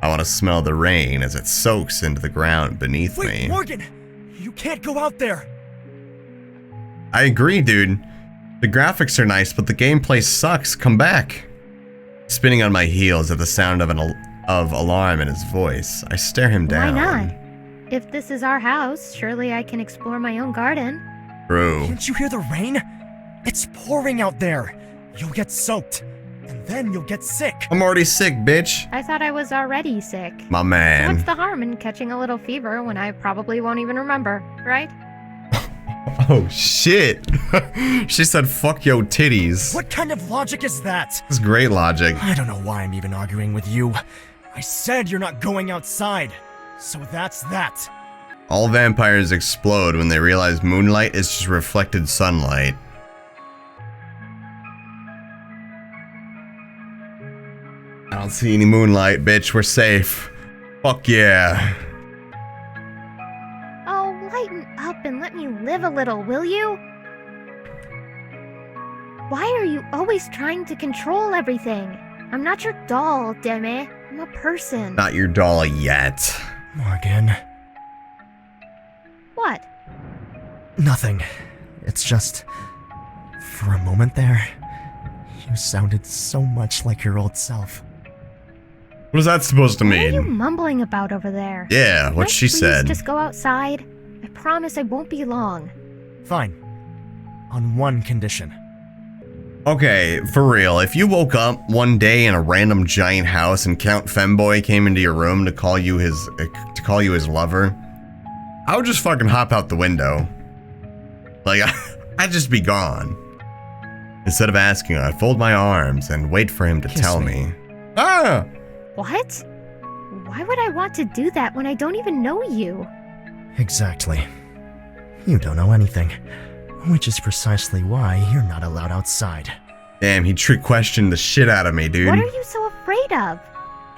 I want to smell the rain as it soaks into the ground beneath Wait, me. Morgan! You can't go out there! I agree, dude. The graphics are nice, but the gameplay sucks. Come back. Spinning on my heels at the sound of alarm in his voice, I stare him down. Why not? If this is our house, surely I can explore my own garden. True. Can't you hear the rain? It's pouring out there. You'll get soaked. And then you'll get sick. I'm already sick, bitch. I thought I was already sick. My So man. what's the harm in catching a little fever when I probably won't even remember, right? Oh, shit. She said, fuck yo titties. What kind of logic is that? That's great logic. I don't know why I'm even arguing with you. I said you're not going outside. So that's that. All vampires explode when they realize moonlight is just reflected sunlight. I don't see any moonlight, bitch. We're safe. Fuck yeah. Oh, lighten up and let me live a little, will you? Why are you always trying to control everything? I'm not your doll, Deme. I'm a person. Not your doll yet. Morgan. What? Nothing. It's just... For a moment there, You sounded so much like your old self. What is that supposed to What are you mean? mumbling about over there? Yeah, what Can I she please said. just go outside? I promise I won't be long. Fine. On one condition. Okay, for real, if you woke up one day in a random giant house and Count Femboy came into your room to call you his lover, I would just fucking hop out the window. Like, I'd just be gone. Instead of asking, I'd fold my arms and wait for him to Kiss tell me. me. Ah! What? Why would I want to do that when I don't even know you? Exactly. You don't know anything. Which is precisely why you're not allowed outside. Damn, he trick questioned the shit out of me, dude. What are you so afraid of?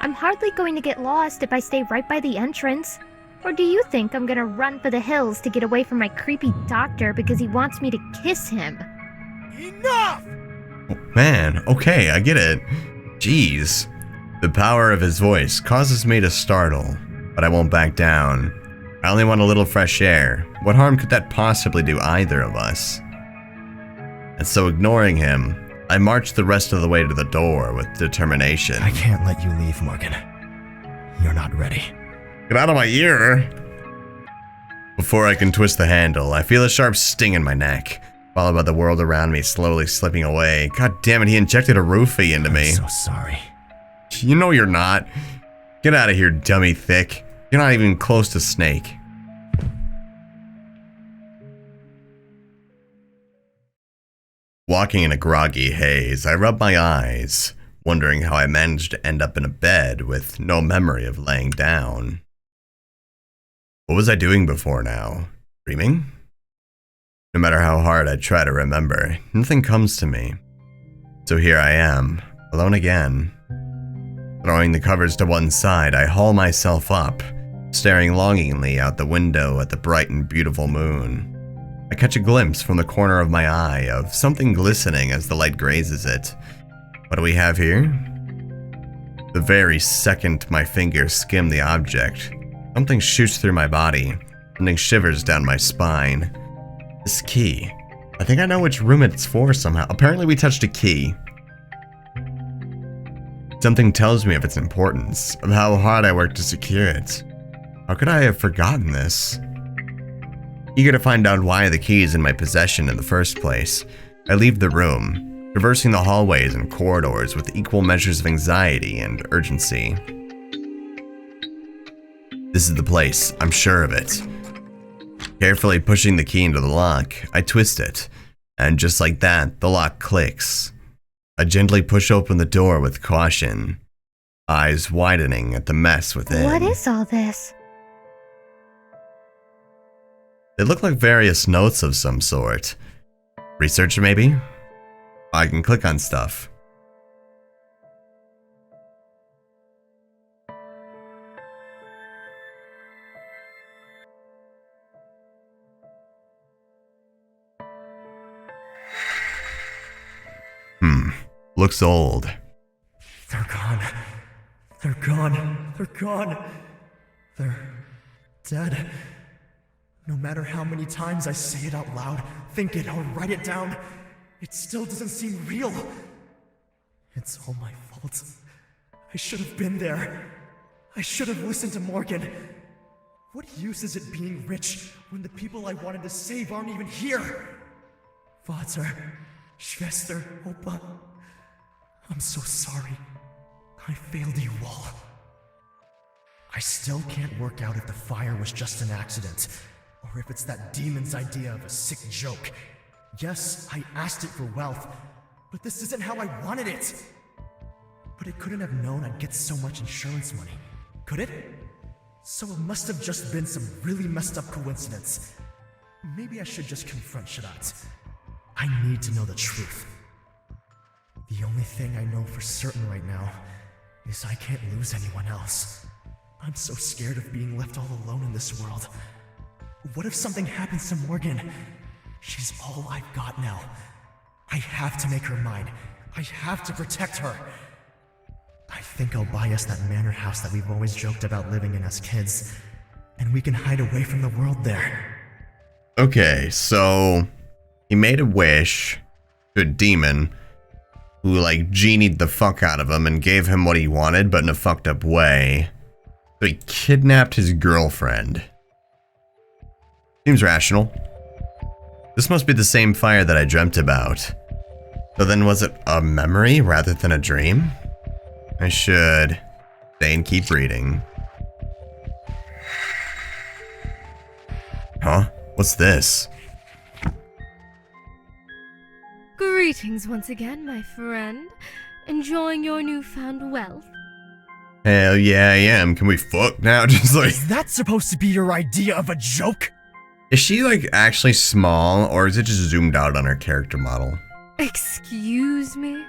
I'm hardly going to get lost if I stay right by the entrance. Or do you think I'm gonna run for the hills to get away from my creepy doctor because he wants me to kiss him? Enough! Man, okay, I get it. Jeez. The power of his voice causes me to startle, but I won't back down. I only want a little fresh air. What harm could that possibly do either of us? And so, ignoring him, I marched the rest of the way to the door with determination. I can't let you leave, Morgan. You're not ready. Get out of my ear! Before I can twist the handle, I feel a sharp sting in my neck, followed by the world around me slowly slipping away. God damn it, he injected a roofie into me. I'm so sorry. You know you're not. Get out of here, dummy thick. You're not even close to Snake. Walking in a groggy haze, I rub my eyes, wondering how I managed to end up in a bed with no memory of laying down. What was I doing before now? Dreaming? No matter how hard I try to remember, nothing comes to me. So here I am, alone again. Throwing the covers to one side, I haul myself up, staring longingly out the window at the bright and beautiful moon. I catch a glimpse from the corner of my eye of something glistening as the light grazes it. What do we have here? The very second my fingers skim the object, something shoots through my body, sending shivers down my spine. This key. I think I know which room it's for somehow. Apparently we touched a key. Something tells me of its importance, of how hard I worked to secure it. How could I have forgotten this? Eager to find out why the key is in my possession in the first place, I leave the room, traversing the hallways and corridors with equal measures of anxiety and urgency. This is the place, I'm sure of it. Carefully pushing the key into the lock, I twist it, and just like that, the lock clicks. I gently push open the door with caution, eyes widening at the mess within. What is all this? They look like various notes of some sort. Research, maybe? I can click on stuff. Looks old. They're gone. They're gone. They're gone. They're dead. No matter how many times I say it out loud, think it, or write it down, it still doesn't seem real. It's all my fault. I should have been there. I should have listened to Morgan. What use is it being rich when the people I wanted to save aren't even here? Vater, Schwester, Opa. I'm so sorry. I failed you all. I still can't work out if the fire was just an accident, or if it's that demon's idea of a sick joke. Yes, I asked it for wealth, but this isn't how I wanted it. But it couldn't have known I'd get so much insurance money, could it? So it must have just been some really messed up coincidence. Maybe I should just confront Shadat. I need to know the truth. The only thing I know for certain right now is I can't lose anyone else. I'm so scared of being left all alone in this world. What if something happens to Morgan? She's all I've got now. I have to make her mine. I have to protect her. I think I'll buy us that manor house that we've always joked about living in as kids, and we can hide away from the world there. Okay, so he made a wish to a demon, who, like, genied the fuck out of him and gave him what he wanted, but in a fucked up way. So he kidnapped his girlfriend. Seems rational. This must be the same fire that I dreamt about. So then was it a memory rather than a dream? I should stay and keep reading. Huh? What's this? Greetings once again, my friend. Enjoying your newfound wealth? Hell yeah, I am. Can we fuck now? Just like... Is that supposed to be your idea of a joke? Is she, like, actually small, or is it just zoomed out on her character model? Excuse me?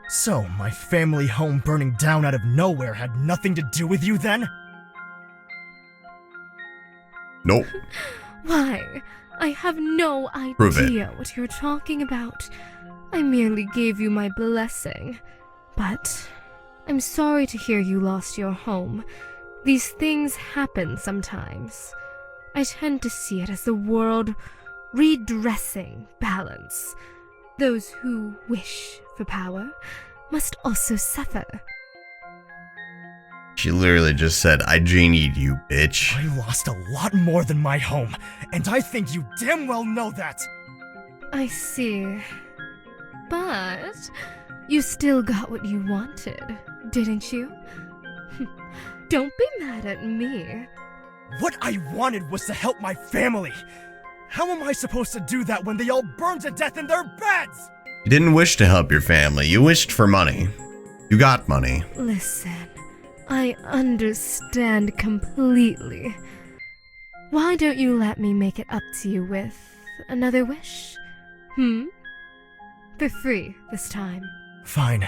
So, my family home burning down out of nowhere had nothing to do with you then? Nope. Why? I have no Prove idea what you're talking about. I merely gave you my blessing. But I'm sorry to hear you lost your home. These things happen sometimes. I tend to see it as the world redressing balance. Those who wish for power must also suffer. She literally just said, I genied you, bitch. I lost a lot more than my home, and I think you damn well know that! I see. But you still got what you wanted, didn't you? Don't be mad at me. What I wanted was to help my family! How am I supposed to do that when they all burn to death in their beds? You didn't wish to help your family. You wished for money. You got money. Listen, I understand completely. Why don't you let me make it up to you with another wish? For free this time. Fine.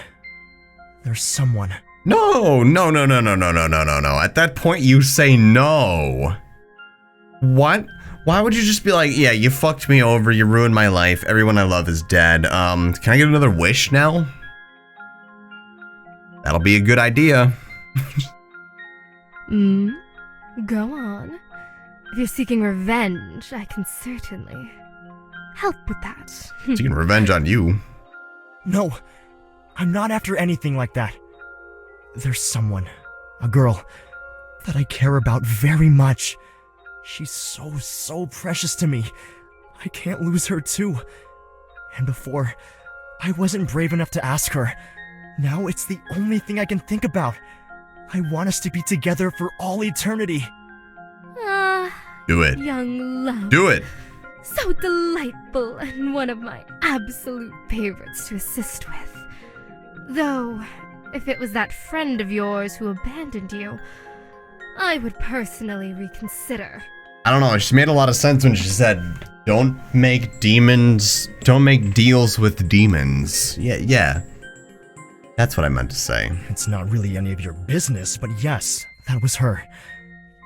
There's someone. No. At that point, you say no. What? Why would you just be like, yeah, you fucked me over, you ruined my life, everyone I love is dead. Can I get another wish now? That'll be a good idea. Go on. If you're seeking revenge, I can certainly help with that. Seeking revenge on you. No, I'm not after anything like that. There's someone, a girl, that I care about very much. She's so precious to me. I can't lose her too. And before, I wasn't brave enough to ask her. Now it's the only thing I can think about. I want us to be together for all eternity. Do it. Young love. Do it. So delightful and one of my absolute favorites to assist with. Though, if it was that friend of yours who abandoned you, I would personally reconsider. I don't know, she made a lot of sense when she said, don't make deals with demons. Yeah. That's what I meant to say. It's not really any of your business, but yes, that was her.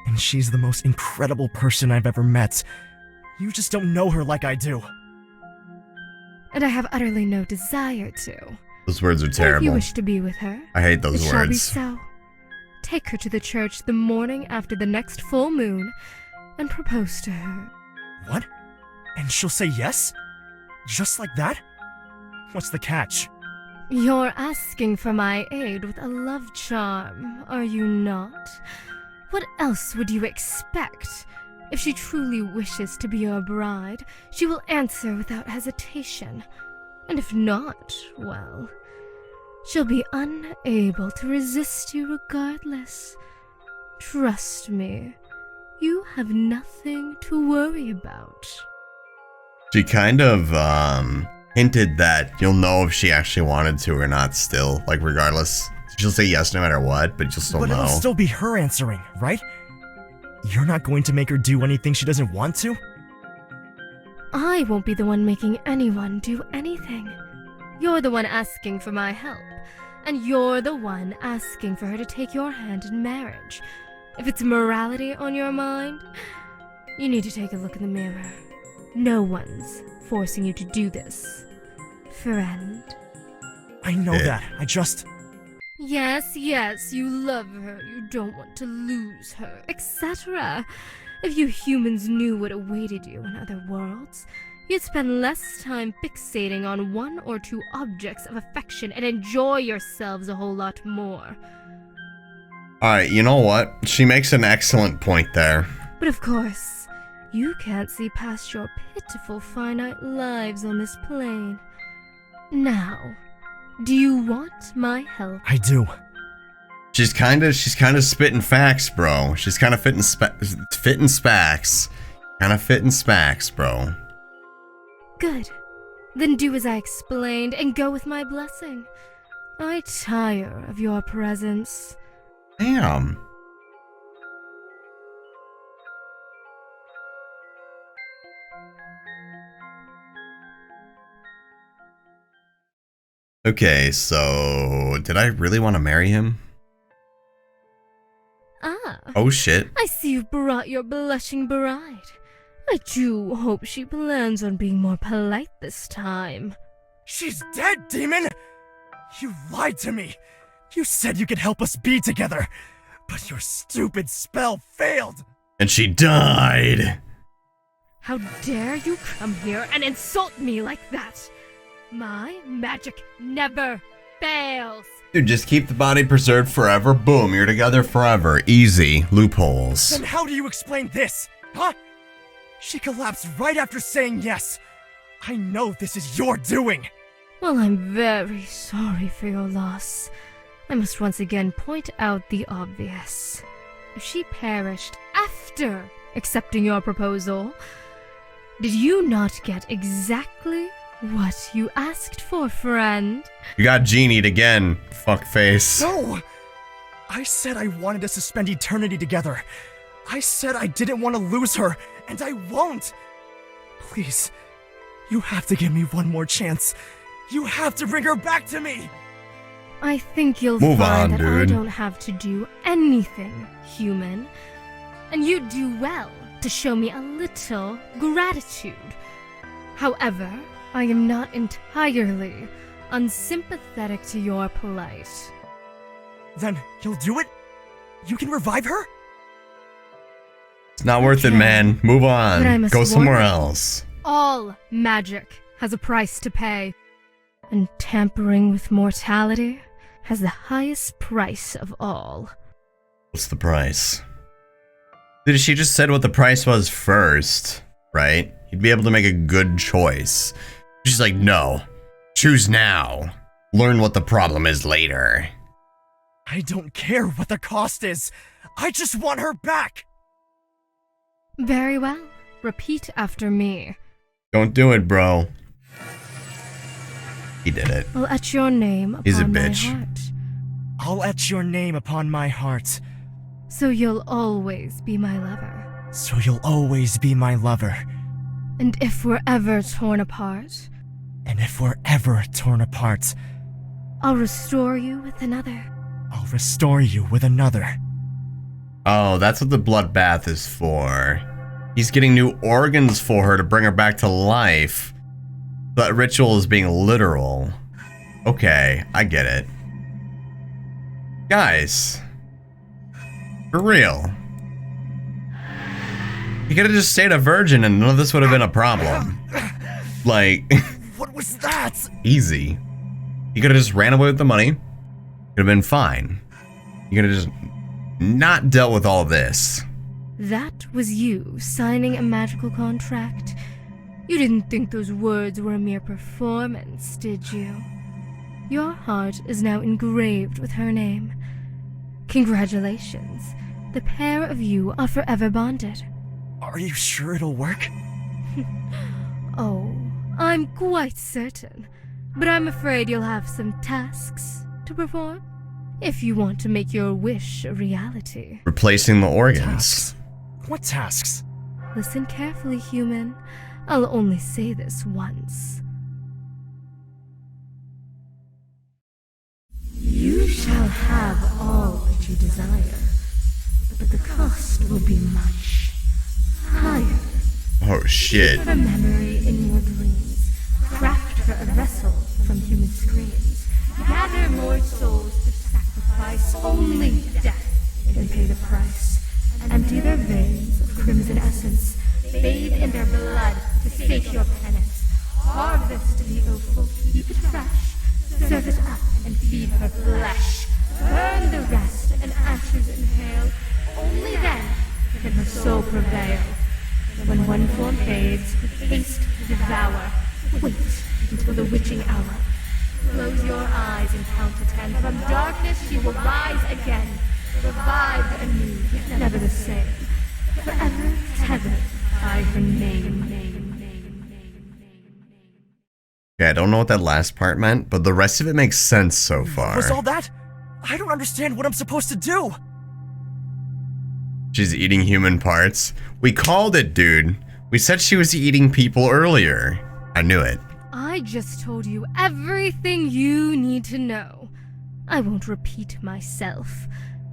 And she's the most incredible person I've ever met. You just don't know her like I do. And I have utterly no desire to. Those words are But if terrible. you wish to be with her, I hate those it shall be words. so. Take her to the church the morning after the next full moon and propose to her. What? And she'll say yes? Just like that? What's the catch? You're asking for my aid with a love charm, are you not? What else would you expect? If she truly wishes to be your bride, she will answer without hesitation. And if not, well, she'll be unable to resist you regardless. Trust me, you have nothing to worry about. She kind of, hinted that you'll know if she actually wanted to or not still, like regardless. She'll say yes no matter what, but you'll still But know. it'll still be her answering, right? You're not going to make her do anything she doesn't want to? I won't be the one making anyone do anything. You're the one asking for my help, and you're the one asking for her to take your hand in marriage. If it's morality on your mind, you need to take a look in the mirror. No one's forcing you to do this, friend. I know Yeah. that. I just... Yes, you love her, you don't want to lose her, etc. If you humans knew what awaited you in other worlds, you'd spend less time fixating on one or two objects of affection and enjoy yourselves a whole lot more. Alright, you know what? She makes an excellent point there. But of course, you can't see past your pitiful finite lives on this plane. Now, do you want my help? I do. She's kind of spitting facts, bro. She's kind of fitting spacks. Kind of fitting spacks, bro. Good. Then do as I explained and go with my blessing. I tire of your presence. Damn. Okay, so did I really want to marry him? Ah. Oh shit. I see you've brought your blushing bride. I do hope she plans on being more polite this time. She's dead, demon! You lied to me! You said you could help us be together, but your stupid spell failed! And she died! How dare you come here and insult me like that? My magic never fails! Dude, just keep the body preserved forever. Boom, you're together forever. Easy. Loopholes. Then how do you explain this, huh? She collapsed right after saying yes. I know this is your doing. Well, I'm very sorry for your loss. I must once again point out the obvious. If she perished after accepting your proposal, did you not get exactly what you asked for, friend? You got genied again, fuckface. No! I said I wanted us to spend eternity together. I said I didn't want to lose her, and I won't. Please, you have to give me one more chance. You have to bring her back to me! I think you'll Move find on, that I dude. don't have to do anything, human. And you do well to show me a little gratitude. However, I am not entirely unsympathetic to your plight. Then you'll do it? You can revive her? It's not worth it, Okay. man. Move But I on. must Go somewhere warn you. else. All magic has a price to pay, and tampering with mortality has the highest price of all. What's the price? Dude, she just said what the price was first, right? You'd be able to make a good choice. She's like, no. Choose now. Learn what the problem is later. I don't care what the cost is. I just want her back! Very well. Repeat after me. Don't do it, bro. He did it. I'll etch your name upon He's a my bitch. heart, I'll etch your name upon my heart, so you'll always be my lover. so you'll always be my lover. And if we're ever torn apart, And if we're ever torn apart, I'll restore you with another. I'll restore you with another. Oh, that's what the bloodbath is for. He's getting new organs for her to bring her back to life. That ritual is being literal. Okay, I get it. Guys. For real. You could have just stayed a virgin and none of this would have been a problem. Like, What was that? easy. You could have just ran away with the money. Could have been fine. You could have just not dealt with all this. That was you signing a magical contract. You didn't think those words were a mere performance, did you? Your heart is now engraved with her name. Congratulations. The pair of you are forever bonded. Are you sure it'll work? Oh, I'm quite certain. But I'm afraid you'll have some tasks to perform if you want to make your wish a reality. Replacing the organs. Tasks? What tasks? Listen carefully, human. I'll only say this once. You shall have all that you desire, but the cost will be much higher. Oh shit. Put a memory in your dreams. Craft her a vessel from human screams. Gather more souls to sacrifice. Only death can pay the price. Empty their veins of crimson essence. Bathe in their blood to sate your penance. Harvest the offal, keep it fresh, serve it up and feed her flesh. Burn the rest and ashes inhale, only then can her soul prevail. When one form fades, with haste devour, wait until the witching hour. Close your eyes and count to 10, from darkness she will rise again, revived anew, yet never the same, forever tethered by her name. Okay, I don't know what that last part meant, but the rest of it makes sense so far. Was all that? I don't understand what I'm supposed to do. She's eating human parts. We called it, dude. We said she was eating people earlier. I knew it. I just told you everything you need to know. I won't repeat myself.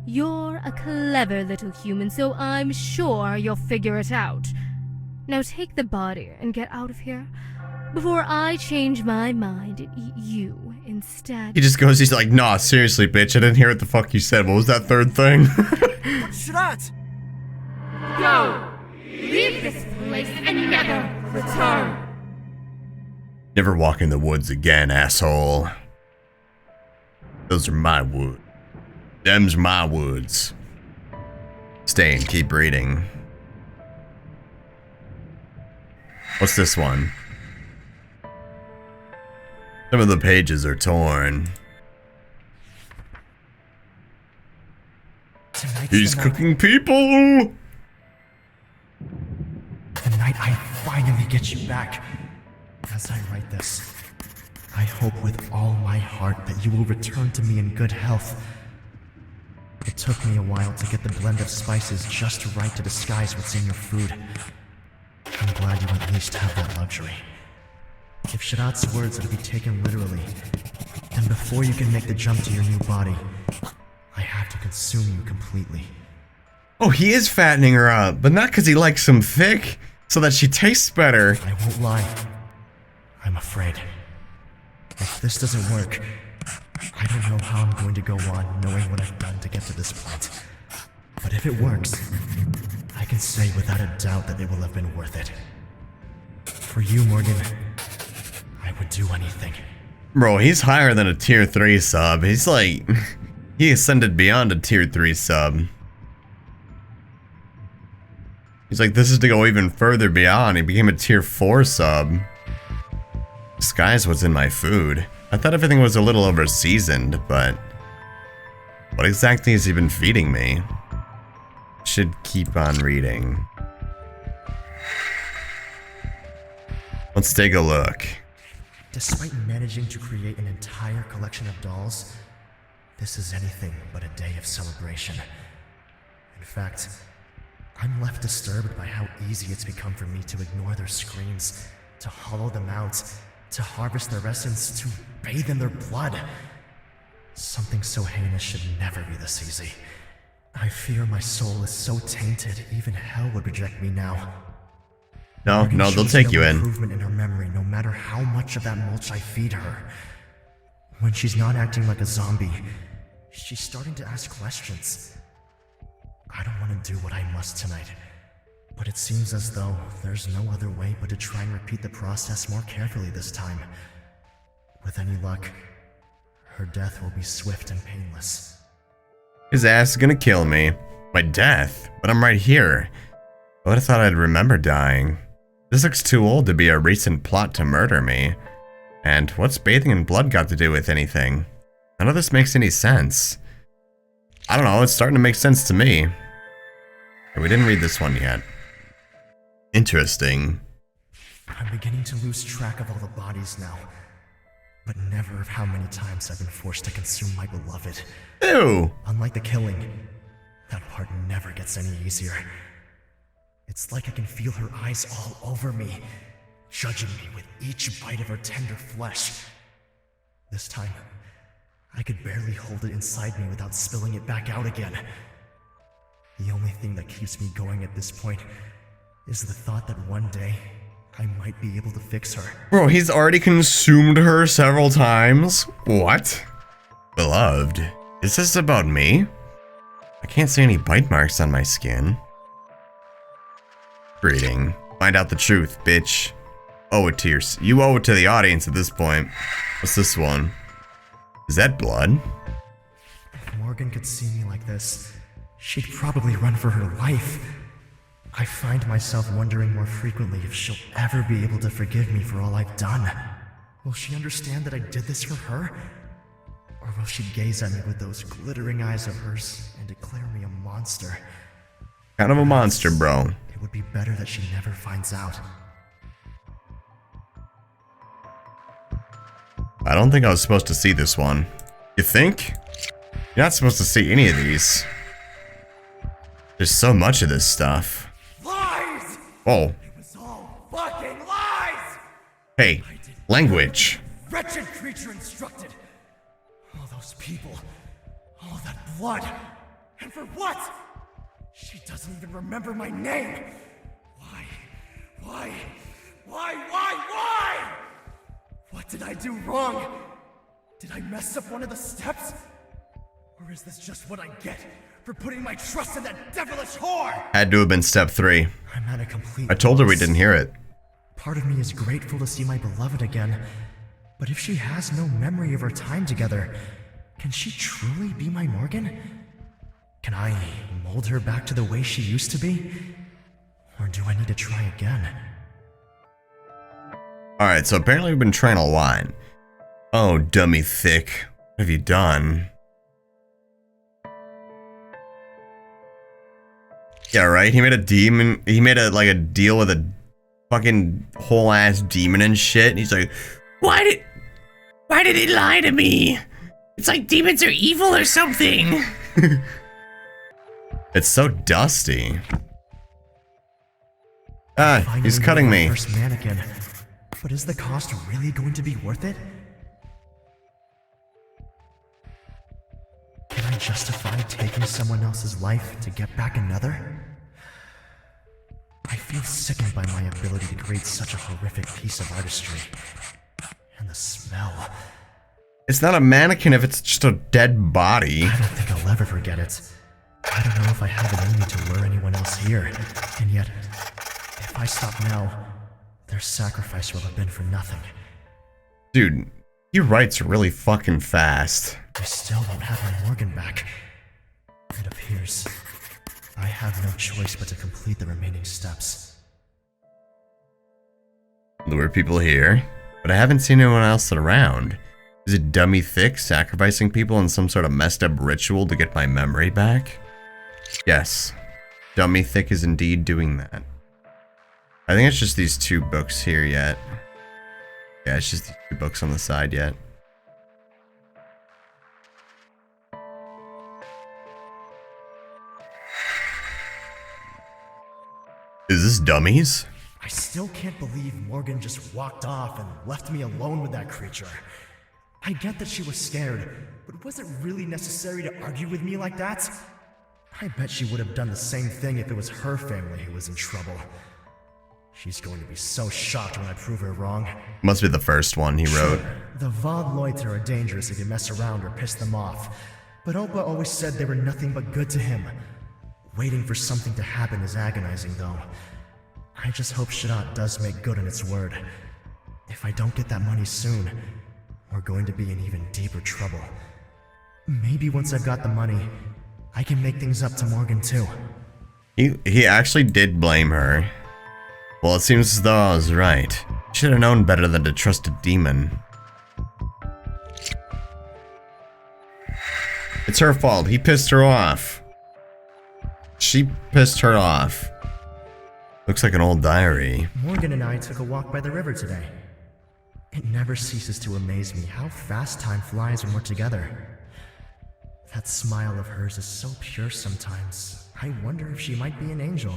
You're a clever little human, so I'm sure you'll figure it out. Now take the body and get out of here before I change my mind and eat you instead. He just goes, he's like, nah, seriously, bitch, I didn't hear what the fuck you said. What was that third thing? But Shrat! Go! Leave this place and never return! Never walk in the woods again, asshole. Those are my woods. Them's my woods. Stay and keep reading. What's this one? Some of the pages are torn. He's cooking people! The night I finally get you back. As I write this, I hope with all my heart that you will return to me in good health. It took me a while to get the blend of spices just right to disguise what's in your food. I'm glad you at least have that luxury. If Sharat's words are to be taken literally, then before you can make the jump to your new body, I have to consume you completely. Oh, he is fattening her up, but not because he likes them thick, so that she tastes better. I won't lie. I'm afraid. If this doesn't work, I don't know how I'm going to go on knowing what I've done to get to this point. But if it works, I can say without a doubt that it will have been worth it. For you, Morgan, I would do anything. Bro, he's higher than a tier 3 sub. He's like, he ascended beyond a tier 3 sub. He's like, this is to go even further beyond. He became a tier 4 sub. Disguise what's in my food. I thought everything was a little over seasoned, but what exactly has he been feeding me? Should keep on reading. Let's take a look. Despite managing to create an entire collection of dolls, this is anything but a day of celebration. In fact, I'm left disturbed by how easy it's become for me to ignore their screams, to hollow them out, to harvest their essence, to bathe in their blood. Something so heinous should never be this easy. I fear my soul is so tainted, even hell would reject me now. No, they'll take you in. Improvement in her memory, no matter how much of that mulch I feed her. When she's not acting like a zombie, she's starting to ask questions. I don't want to do what I must tonight, but it seems as though there's no other way but to try and repeat the process more carefully this time. With any luck, her death will be swift and painless. His ass is gonna kill me. My death? But I'm right here. I would have thought I'd remember dying. This looks too old to be a recent plot to murder me. And what's bathing in blood got to do with anything? None of this makes any sense. I don't know, it's starting to make sense to me. We didn't read this one yet. Interesting. I'm beginning to lose track of all the bodies now, but never of how many times I've been forced to consume my beloved. Ew! Unlike the killing, that part never gets any easier. It's like I can feel her eyes all over me, judging me with each bite of her tender flesh. This time, I could barely hold it inside me without spilling it back out again. The only thing that keeps me going at this point is the thought that one day I might be able to fix her. Bro, he's already consumed her several times? What? Beloved, is this about me? I can't see any bite marks on my skin. Reading. Find out the truth, bitch. owe it to you owe it to the audience at this point. What's this one? Is that blood? If Morgan could see me like this, she'd probably run for her life. I find myself wondering more frequently if she'll ever be able to forgive me for all I've done. Will she understand that I did this for her? Or will she gaze at me with those glittering eyes of hers and declare me a monster? Kind of a monster, bro. It would be better that she never finds out. I don't think I was supposed to see this one. You think? You're not supposed to see any of these. There's so much of this stuff. Lies! Oh. It was all fucking lies! Hey, language. Wretched creature instructed. All those people. All that blood. And for what? She doesn't even remember my name. Why? Why? Why? What did I do wrong? Did I mess up one of the steps? Or is this just what I get for putting my trust in that devilish whore? Had to have been step 3. I'm at a complete I told her we loss. didn't hear it. Part of me is grateful to see my beloved again, but if she has no memory of our time together, can she truly be my Morgan? Can I mold her back to the way she used to be? Or do I need to try again? Alright, so apparently we've been trying a lot. Oh, dummy thick. What have you done? Yeah, right? He made a demon. He made a deal with a fucking whole ass demon and shit. And he's like, why did it lie to me? It's like demons are evil or something. It's so dusty. Ah, Finally he's cutting made my me. First mannequin. But is the cost really going to be worth it? Can I justify taking someone else's life to get back another? I feel sickened by my ability to create such a horrific piece of artistry. And the smell. It's not a mannequin if it's just a dead body. I don't think I'll ever forget it. I don't know if I have it in me to lure anyone else here. And yet, if I stop now, their sacrifice will have been for nothing. Dude, he writes really fucking fast. I still don't have my Morgan back. It appears I have no choice but to complete the remaining steps. Lure people here, but I haven't seen anyone else around. Is it dummy thick sacrificing people in some sort of messed up ritual to get my memory back? Yes, dummy thick is indeed doing that. I think it's just these 2 books here yet. Yeah, it's just these 2 books on the side yet. Is this dummies? I still can't believe Morgan just walked off and left me alone with that creature. I get that she was scared, but was it really necessary to argue with me like that? I bet she would have done the same thing if it was her family who was in trouble. She's going to be so shocked when I prove her wrong. Must be the first one he wrote. Sure, the Vodloids are dangerous if you mess around or piss them off, but Opa always said they were nothing but good to him. Waiting for something to happen is agonizing, though. I just hope Shadat does make good on its word. If I don't get that money soon, we're going to be in even deeper trouble. Maybe once I've got the money, I can make things up to Morgan too. He actually did blame her. Well, it seems as though I was right. Should have known better than to trust a demon. It's her fault. He pissed her off. She pissed her off. Looks like an old diary. Morgan and I took a walk by the river today. It never ceases to amaze me how fast time flies when we're together. That smile of hers is so pure sometimes. I wonder if she might be an angel.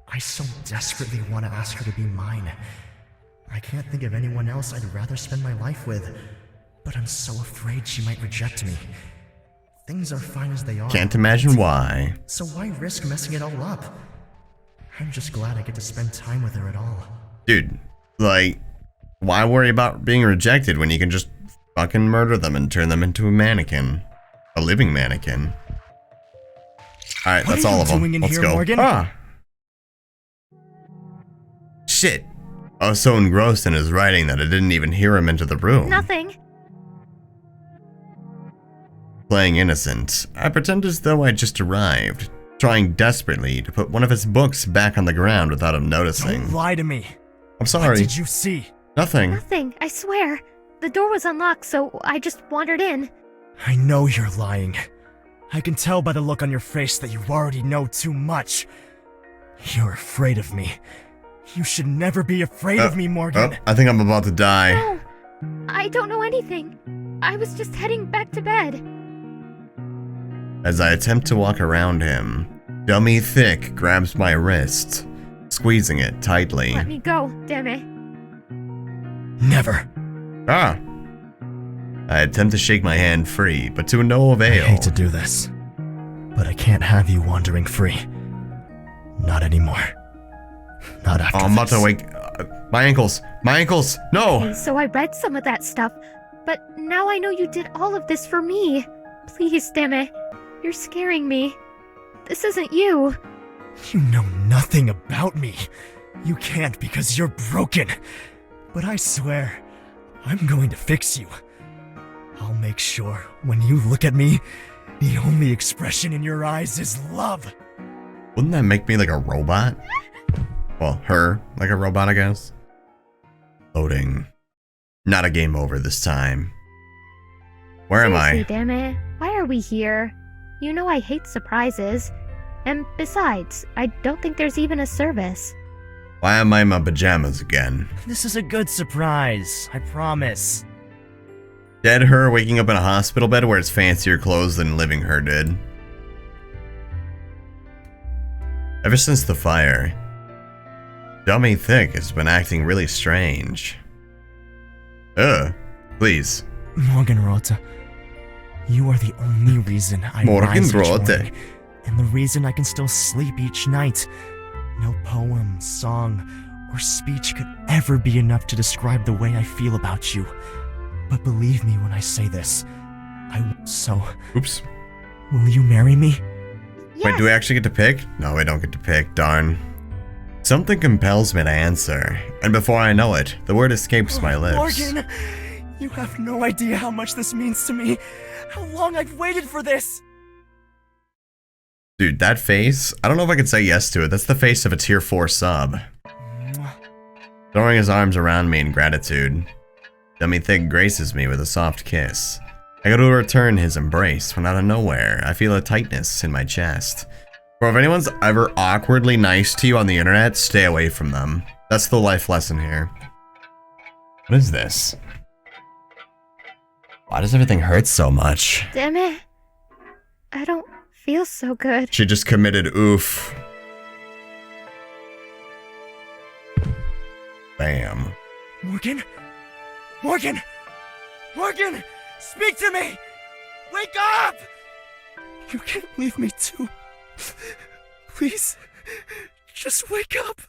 I so desperately want to ask her to be mine. I can't think of anyone else I'd rather spend my life with, but I'm so afraid she might reject me. Things are fine as they are. Can't imagine why. So why risk messing it all up? I'm just glad I get to spend time with her at all. Dude, like, why worry about being rejected when you can just fucking murder them and turn them into a mannequin? A living mannequin. Alright, that's all of them. Doing in Let's here, go. Morgan? Ah! Shit. I was so engrossed in his writing that I didn't even hear him enter the room. Nothing. Playing innocent, I pretend as though I just arrived, trying desperately to put one of his books back on the ground without him noticing. Don't lie to me. I'm sorry. What did you see? Nothing. Nothing, I swear. The door was unlocked, so I just wandered in. I know you're lying. I can tell by the look on your face that you already know too much. You're afraid of me. You should never be afraid of me, Morgan. I think I'm about to die. No, I don't know anything. I was just heading back to bed. As I attempt to walk around him, Dummy Thick grabs my wrist, squeezing it tightly. Let me go, damn it. Never. Ah! I attempt to shake my hand free, but to no avail. I hate to do this, but I can't have you wandering free. Not anymore. Not after I'm about this. to wake. My ankles! My ankles! No! Okay, so I read some of that stuff, but now I know you did all of this for me. Please, damn it. You're scaring me. This isn't you. You know nothing about me. You can't because you're broken. But I swear, I'm going to fix you. I'll make sure when you look at me, the only expression in your eyes is love. Wouldn't that make me like a robot? Well, her, like a robot, I guess. Loading. Not a game over this time. Where am Seriously, I? damn it. Why are we here? You know I hate surprises. And besides, I don't think there's even a service. Why am I in my pajamas again? This is a good surprise, I promise. Dead her waking up in a hospital bed wears fancier clothes than living her did. Ever since the fire, Dummy Thick has been acting really strange. Please. Morgenrota, you are the only reason I rise each Morgenrota. morning, and the reason I can still sleep each night. No poem, song, or speech could ever be enough to describe the way I feel about you. But believe me when I say this, so, Oops. will you marry me? Yes. Wait, do we actually get to pick? No, we don't get to pick, darn. Something compels me to answer, and before I know it, the word escapes my lips. Morgan, you have no idea how much this means to me. How long I've waited for this. Dude, that face, I don't know if I could say yes to it. That's the face of a tier 4 sub. Throwing his arms around me in gratitude, Dummy Thick graces me with a soft kiss. I go to return his embrace when out of nowhere, I feel a tightness in my chest. Bro, if anyone's ever awkwardly nice to you on the internet, stay away from them. That's the life lesson here. What is this? Why does everything hurt so much? Damn it. I don't feel so good. She just committed oof. Bam. Morgan? Morgan! Morgan! Speak to me! Wake up! You can't leave me too. Please, just wake up.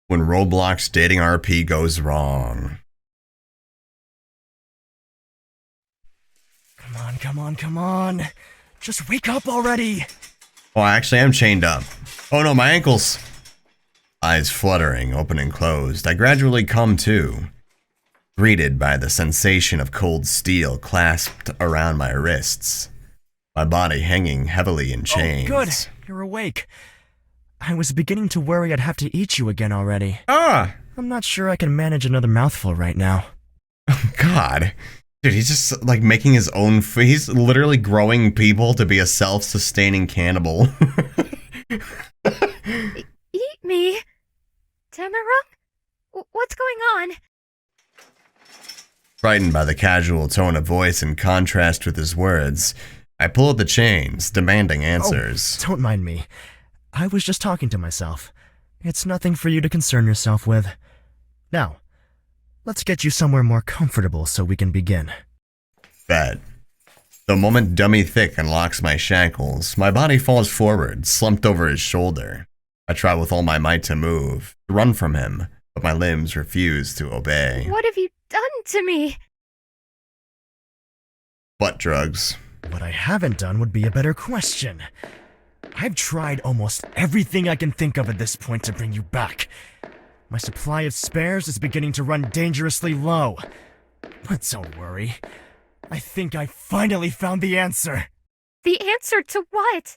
When Roblox dating RP goes wrong. Come on, come on, come on. Just wake up already. Oh, I actually am chained up. Oh no, my ankles. Eyes fluttering, open and closed, I gradually come to. Greeted by the sensation of cold steel clasped around my wrists. My body hanging heavily in chains. Oh, good. You're awake. I was beginning to worry I'd have to eat you again already. Ah! I'm not sure I can manage another mouthful right now. Oh, God. Dude, he's just like making his own food. He's literally growing people to be a self-sustaining cannibal. Eat me? Tamara? What's going on? Frightened by the casual tone of voice in contrast with his words, I pull at the chains, demanding answers. Oh, don't mind me. I was just talking to myself. It's nothing for you to concern yourself with. Now, let's get you somewhere more comfortable so we can begin. Bet. The moment Dummy Thick unlocks my shackles, my body falls forward, slumped over his shoulder. I try with all my might to move, to run from him, but my limbs refuse to obey. What have you done to me? Butt drugs. What I haven't done would be a better question. I've tried almost everything I can think of at this point to bring you back. My supply of spares is beginning to run dangerously low. But don't worry. I think I finally found the answer. The answer to what?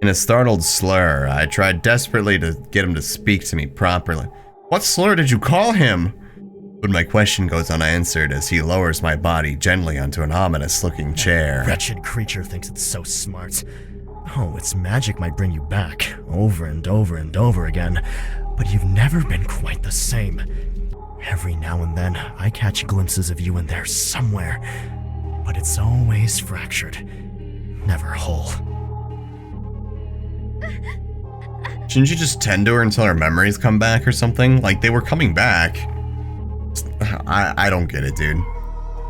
In a startled slur, I tried desperately to get him to speak to me properly. What slur did you call him? But my question goes unanswered as he lowers my body gently onto an ominous-looking chair. Wretched creature thinks it's so smart. Oh, its magic might bring you back, over and over and over again, but you've never been quite the same. Every now and then, I catch glimpses of you in there somewhere, but it's always fractured, never whole. Shouldn't you just tend to her until her memories come back or something? Like, they were coming back. I don't get it, dude.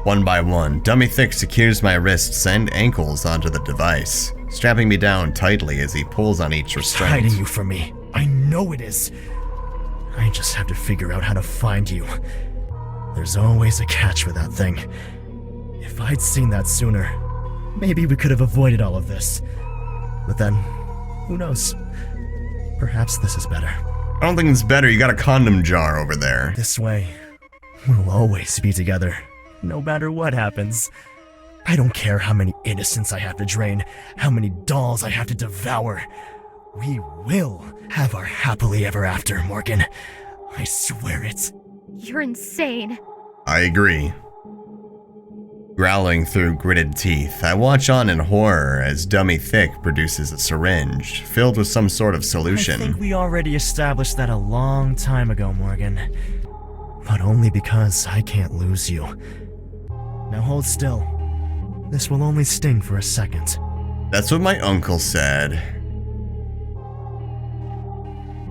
One by one, Dummy Thick secures my wrists and ankles onto the device, strapping me down tightly as he pulls on each restraint. It's hiding you from me. I know it is. I just have to figure out how to find you. There's always a catch with that thing. If I'd seen that sooner, maybe we could have avoided all of this. But then, who knows? Perhaps this is better. I don't think it's better. You got a condom jar over there. This way, we'll always be together, no matter what happens. I don't care how many innocents I have to drain, how many dolls I have to devour. We will have our happily ever after, Morgan. I swear it. You're insane. I agree. Growling through gritted teeth, I watch on in horror as Dummy Thick produces a syringe filled with some sort of solution. I think we already established that a long time ago, Morgan. But only because I can't lose you. Now hold still. This will only sting for a second. That's what my uncle said.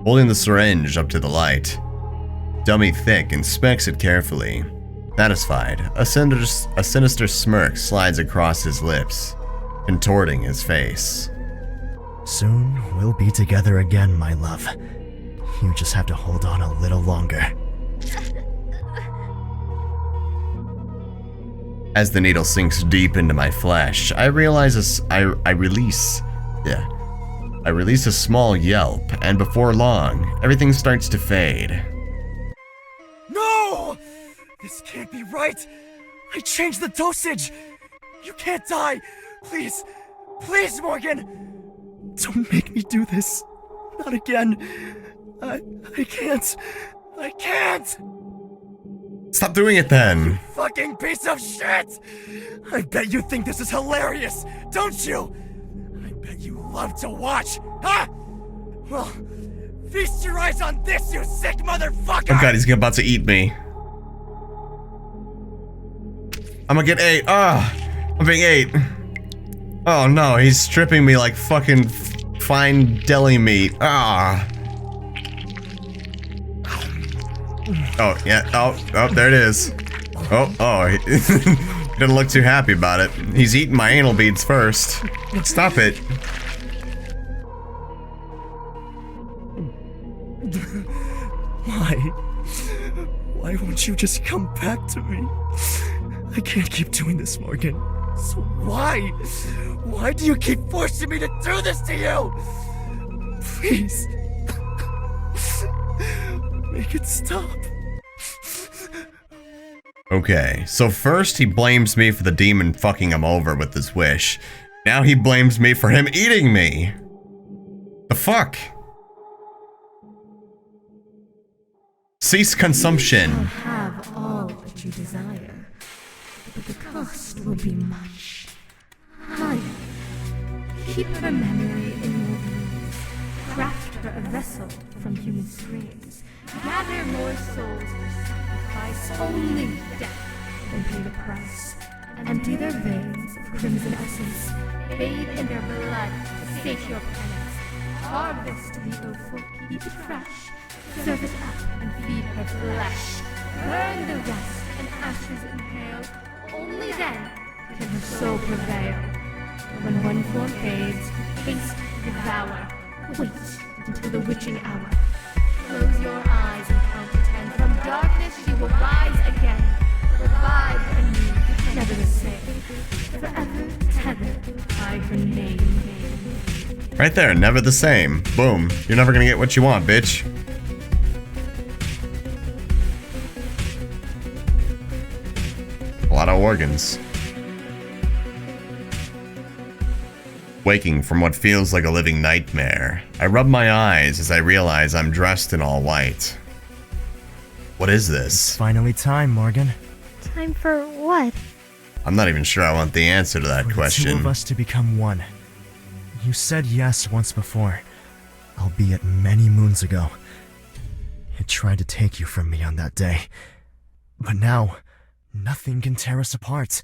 Holding the syringe up to the light, Dummy Thick inspects it carefully. Satisfied, a sinister smirk slides across his lips, contorting his face. Soon we'll be together again, my love. You just have to hold on a little longer. As the needle sinks deep into my flesh, I realize I release a small yelp, and before long, everything starts to fade. No! This can't be right! I changed the dosage! You can't die! Please! Please, Morgan! Don't make me do this. Not again. I can't. I can't! Stop doing it then! Fucking piece of shit! I bet you think this is hilarious, don't you? I bet you love to watch, huh? Well, feast your eyes on this, you sick motherfucker! Oh god, he's about to eat me. I'm gonna get ate. I'm being ate. Oh no, he's stripping me like fucking fine deli meat. Oh, yeah. Oh, there it is. Oh, he doesn't look too happy about it. He's eating my anal beads first. Stop it. Why won't you just come back to me? I can't keep doing this, Morgan. So why? Why do you keep forcing me to do this to you? Please. Make it stop. Okay, so first he blames me for the demon fucking him over with his wish. Now he blames me for him eating me. The fuck? Cease consumption. You shall have all that you desire, but the cost will be much higher. Keep her memory in your dreams. Craft her a vessel from human screams. Gather more souls for sacrifice. Only death can pay the price. Empty their veins of crimson essence. Bathe in their blood to sate your penance. Harvest the offal, keep it fresh. Serve it up and feed her flesh. Burn the rest and ashes inhale. Only then can her soul prevail. When one form fades, haste devour. Wait until the witching hour. Close your eyes and count to 10. From darkness she will rise again. Revive anew, never the same. Forever tethered by her name. Right there, never the same. Boom. You're never gonna get what you want, bitch. A lot of organs. Waking from what feels like a living nightmare, I rub my eyes as I realize I'm dressed in all white. What is It's this? finally time, Morgan. Time for what? I'm not even sure I want the answer to that For the two question. of us to become one. You said yes once before, albeit many moons ago. It tried to take you from me on that day. But now, nothing can tear us apart.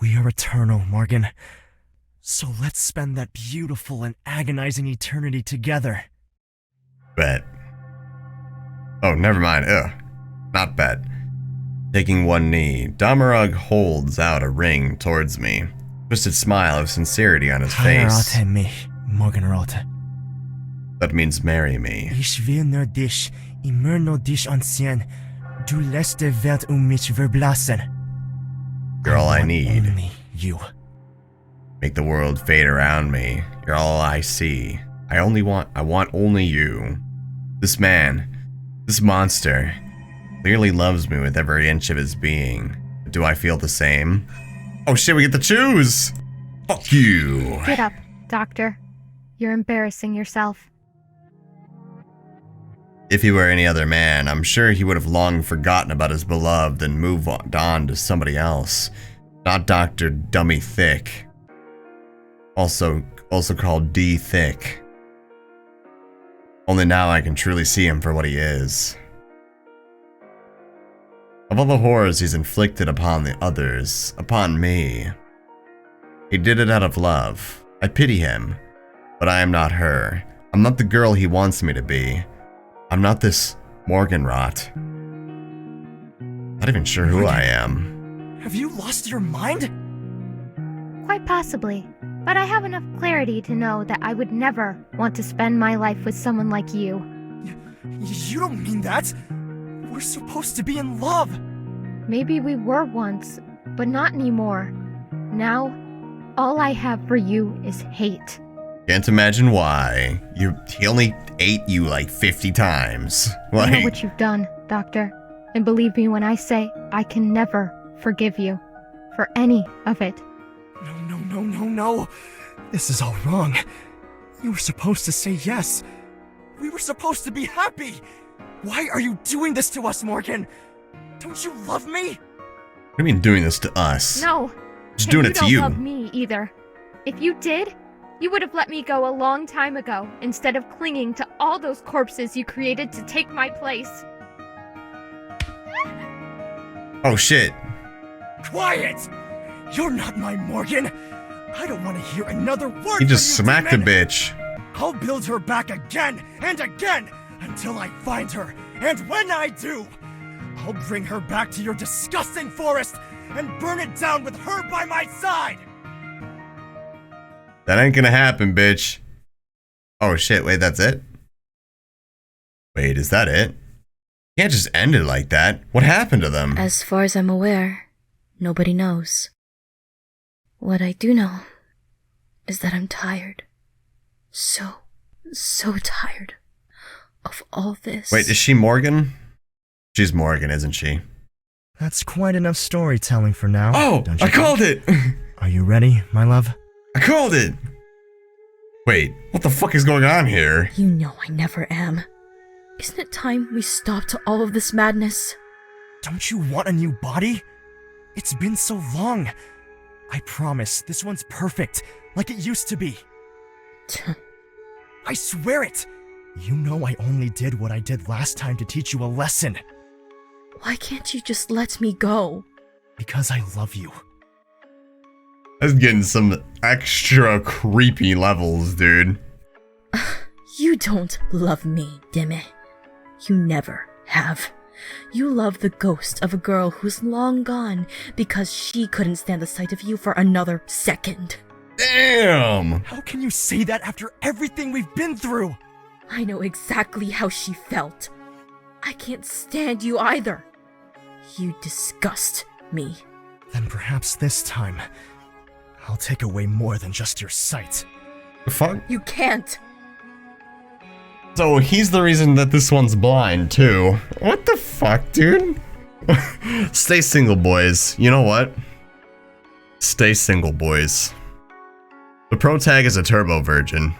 We are eternal, Morgan. So let's spend that beautiful and agonizing eternity together. Bet. Oh, never mind. Ugh. Not bet. Taking one knee, Damarug holds out a ring towards me. Twisted smile of sincerity on his face. Heirate mich, Morgenrot. That means marry me. Ich will nur dich, immer nur dich ansehen. Du letzte Welt mich verblassen. You're all I want need. Only you. Make the world fade around me. You're all I see. I want only you. This man, this monster, clearly loves me with every inch of his being. Do I feel the same? Oh shit, we get to choose! Fuck you! Get up, Doctor. You're embarrassing yourself. If he were any other man, I'm sure he would have long forgotten about his beloved and moved on to somebody else. Not Dr. Dummy Thick. Also called D Thick. Only now I can truly see him for what he is. Of all the horrors he's inflicted upon the others, upon me, he did it out of love. I pity him, but I am not her. I'm not the girl he wants me to be. I'm not this Morgenrot. Not even sure who I am. Have you lost your mind? Quite possibly. But I have enough clarity to know that I would never want to spend my life with someone like you. You don't mean that. We're supposed to be in love. Maybe we were once, but not anymore. Now, all I have for you is hate. Can't imagine why. He only ate you like 50 times. I know Like, what you've done, Doctor. And believe me when I say I can never forgive you for any of it. No. This is all wrong. You were supposed to say yes. We were supposed to be happy. Why are you doing this to us, Morgan? Don't you love me? what do you mean doing this to us? No. Just and doing it to you. You don't love me either. If you did, you would have let me go a long time ago instead of clinging to all those corpses you created to take my place. Oh shit. Quiet! You're not my Morgan! I don't want to hear another word He just from you, smacked the demon. bitch. I'll build her back again and again until I find her. And when I do, I'll bring her back to your disgusting forest and burn it down with her by my side! That ain't gonna happen, bitch. Oh shit, wait, that's it? Wait, is that it? You can't just end it like that. What happened to them? As far as I'm aware, nobody knows. What I do know is that I'm tired. So tired of all this. Wait, is she Morgan? She's Morgan, isn't she? That's quite enough storytelling for now. Oh, don't you I called it! Are you ready, my love? I called it! Wait, what the fuck is going on here? You know I never am. Isn't it time we stopped all of this madness? Don't you want a new body? It's been so long. I promise, this one's perfect, like it used to be. I swear it! You know I only did what I did last time to teach you a lesson. Why can't you just let me go? Because I love you. That's getting some extra creepy levels, dude. You don't love me, Deme. You never have. You love the ghost of a girl who's long gone because she couldn't stand the sight of you for another second. Damn! How can you say that after everything we've been through? I know exactly how she felt. I can't stand you either. You disgust me. Then perhaps this time, I'll take away more than just your sight. The fuck? You can't. So he's the reason that this one's blind, too. What the fuck, dude? Stay single, boys. You know what? Stay single, boys. The pro tag is a turbo virgin.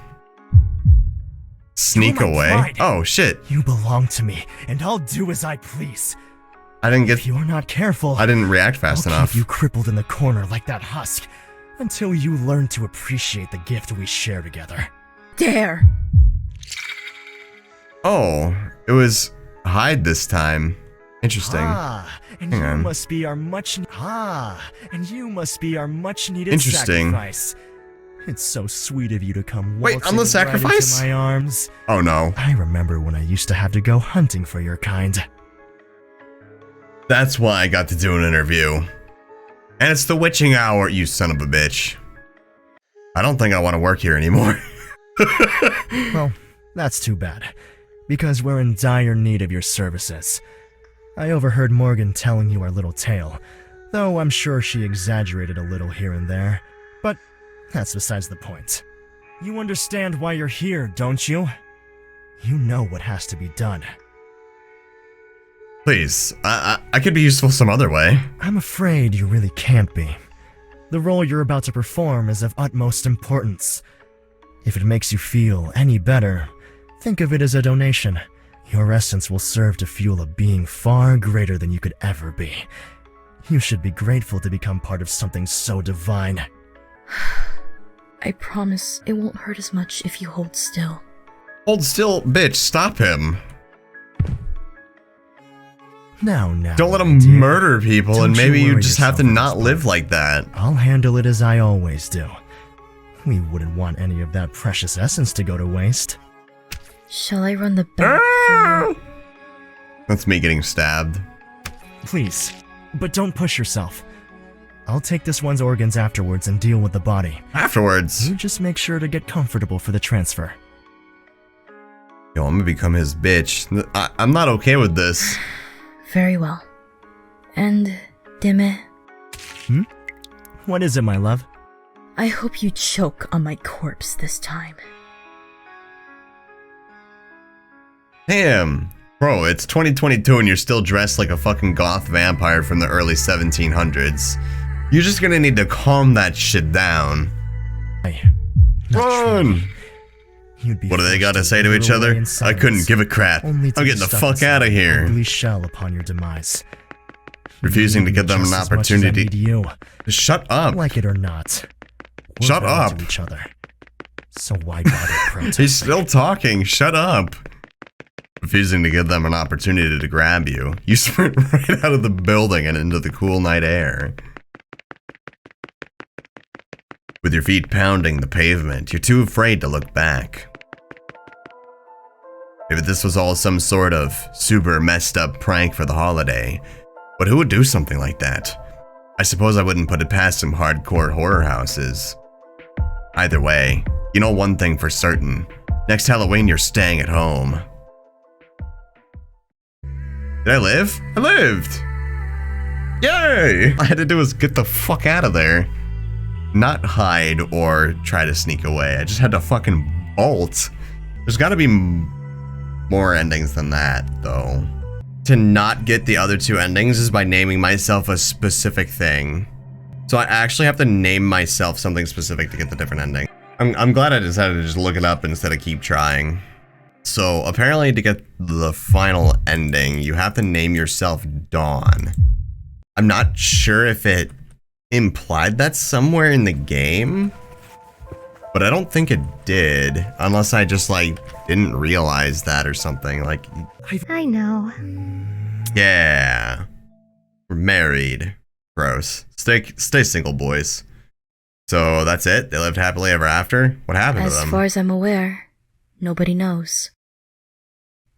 Sneak You're my away. pride. Oh, shit. You belong to me, and I'll do as I please. I didn't If get... you're not careful, I didn't react fast I'll enough. keep you crippled in the corner like that husk until you learn to appreciate the gift we share together. Dare. Oh, it was hide this time. Interesting. And Hang you on. must be our much needed Interesting. sacrifice. It's so sweet of you to come Wait, I'm the waltzing right sacrifice? into my arms. Oh, no. I remember when I used to have to go hunting for your kind. That's why I got to do an interview. And it's the witching hour, you son of a bitch. I don't think I want to work here anymore. Well, that's too bad, because we're in dire need of your services. I overheard Morgan telling you our little tale, though I'm sure she exaggerated a little here and there, but that's besides the point. You understand why you're here, don't you? You know what has to be done. Please, I could be useful some other way. I'm afraid you really can't be. The role you're about to perform is of utmost importance. If it makes you feel any better, think of it as a donation. Your essence will serve to fuel a being far greater than you could ever be. You should be grateful to become part of something so divine. I promise it won't hurt as much if you hold still. Hold still, bitch, stop him. Now, Don't let my him dear, murder people, don't and you maybe you worry just have to yourself at not this live point. like that. I'll handle it as I always do. We wouldn't want any of that precious essence to go to waste. Shall I run the back for you? That's me getting stabbed. Please, but don't push yourself. I'll take this one's organs afterwards and deal with the body. Afterwards, You just make sure to get comfortable for the transfer. yo, I'm gonna become his bitch. I'm not okay with this. Very well. And, Dime, What is it, my love? I hope you choke on my corpse this time. Damn. Bro, it's 2022 and you're still dressed like a fucking goth vampire from the early 1700s. You're just gonna need to calm that shit down. Hey, not Run! truly. You'd be What do they forced gotta say to wither each away other? in I silence, couldn't give a crap. I'm only to be getting the stuck fuck inside out of an here. ugly shell upon your demise. Refusing to You give them just an as much as I opportunity. need you, Just shut up. like it or not. We're Shut bound up. to each other. So why bother protesting? He's still talking. Shut up. Refusing to give them an opportunity to grab you. You sprint right out of the building and into the cool night air. With your feet pounding the pavement, you're too afraid to look back. Maybe this was all some sort of super messed up prank for the holiday, but who would do something like that? I suppose I wouldn't put it past some hardcore horror houses. Either way, you know one thing for certain. Next Halloween, you're staying at home. Did I live? I lived! Yay! All I had to do was get the fuck out of there. Not hide or try to sneak away. I just had to fucking bolt. There's gotta be more endings than that, though. To not get the other two endings is by naming myself a specific thing. So I actually have to name myself something specific to get the different ending. I'm glad I decided to just look it up instead of keep trying. So apparently to get the final ending, you have to name yourself Dawn. I'm not sure if it implied that somewhere in the game, but I don't think it did, unless I just like didn't realize that or something. Like, I know. yeah, we're married. Gross. Stay single, boys. So that's it? They lived happily ever after? What happened to As them? far as I'm aware, nobody knows.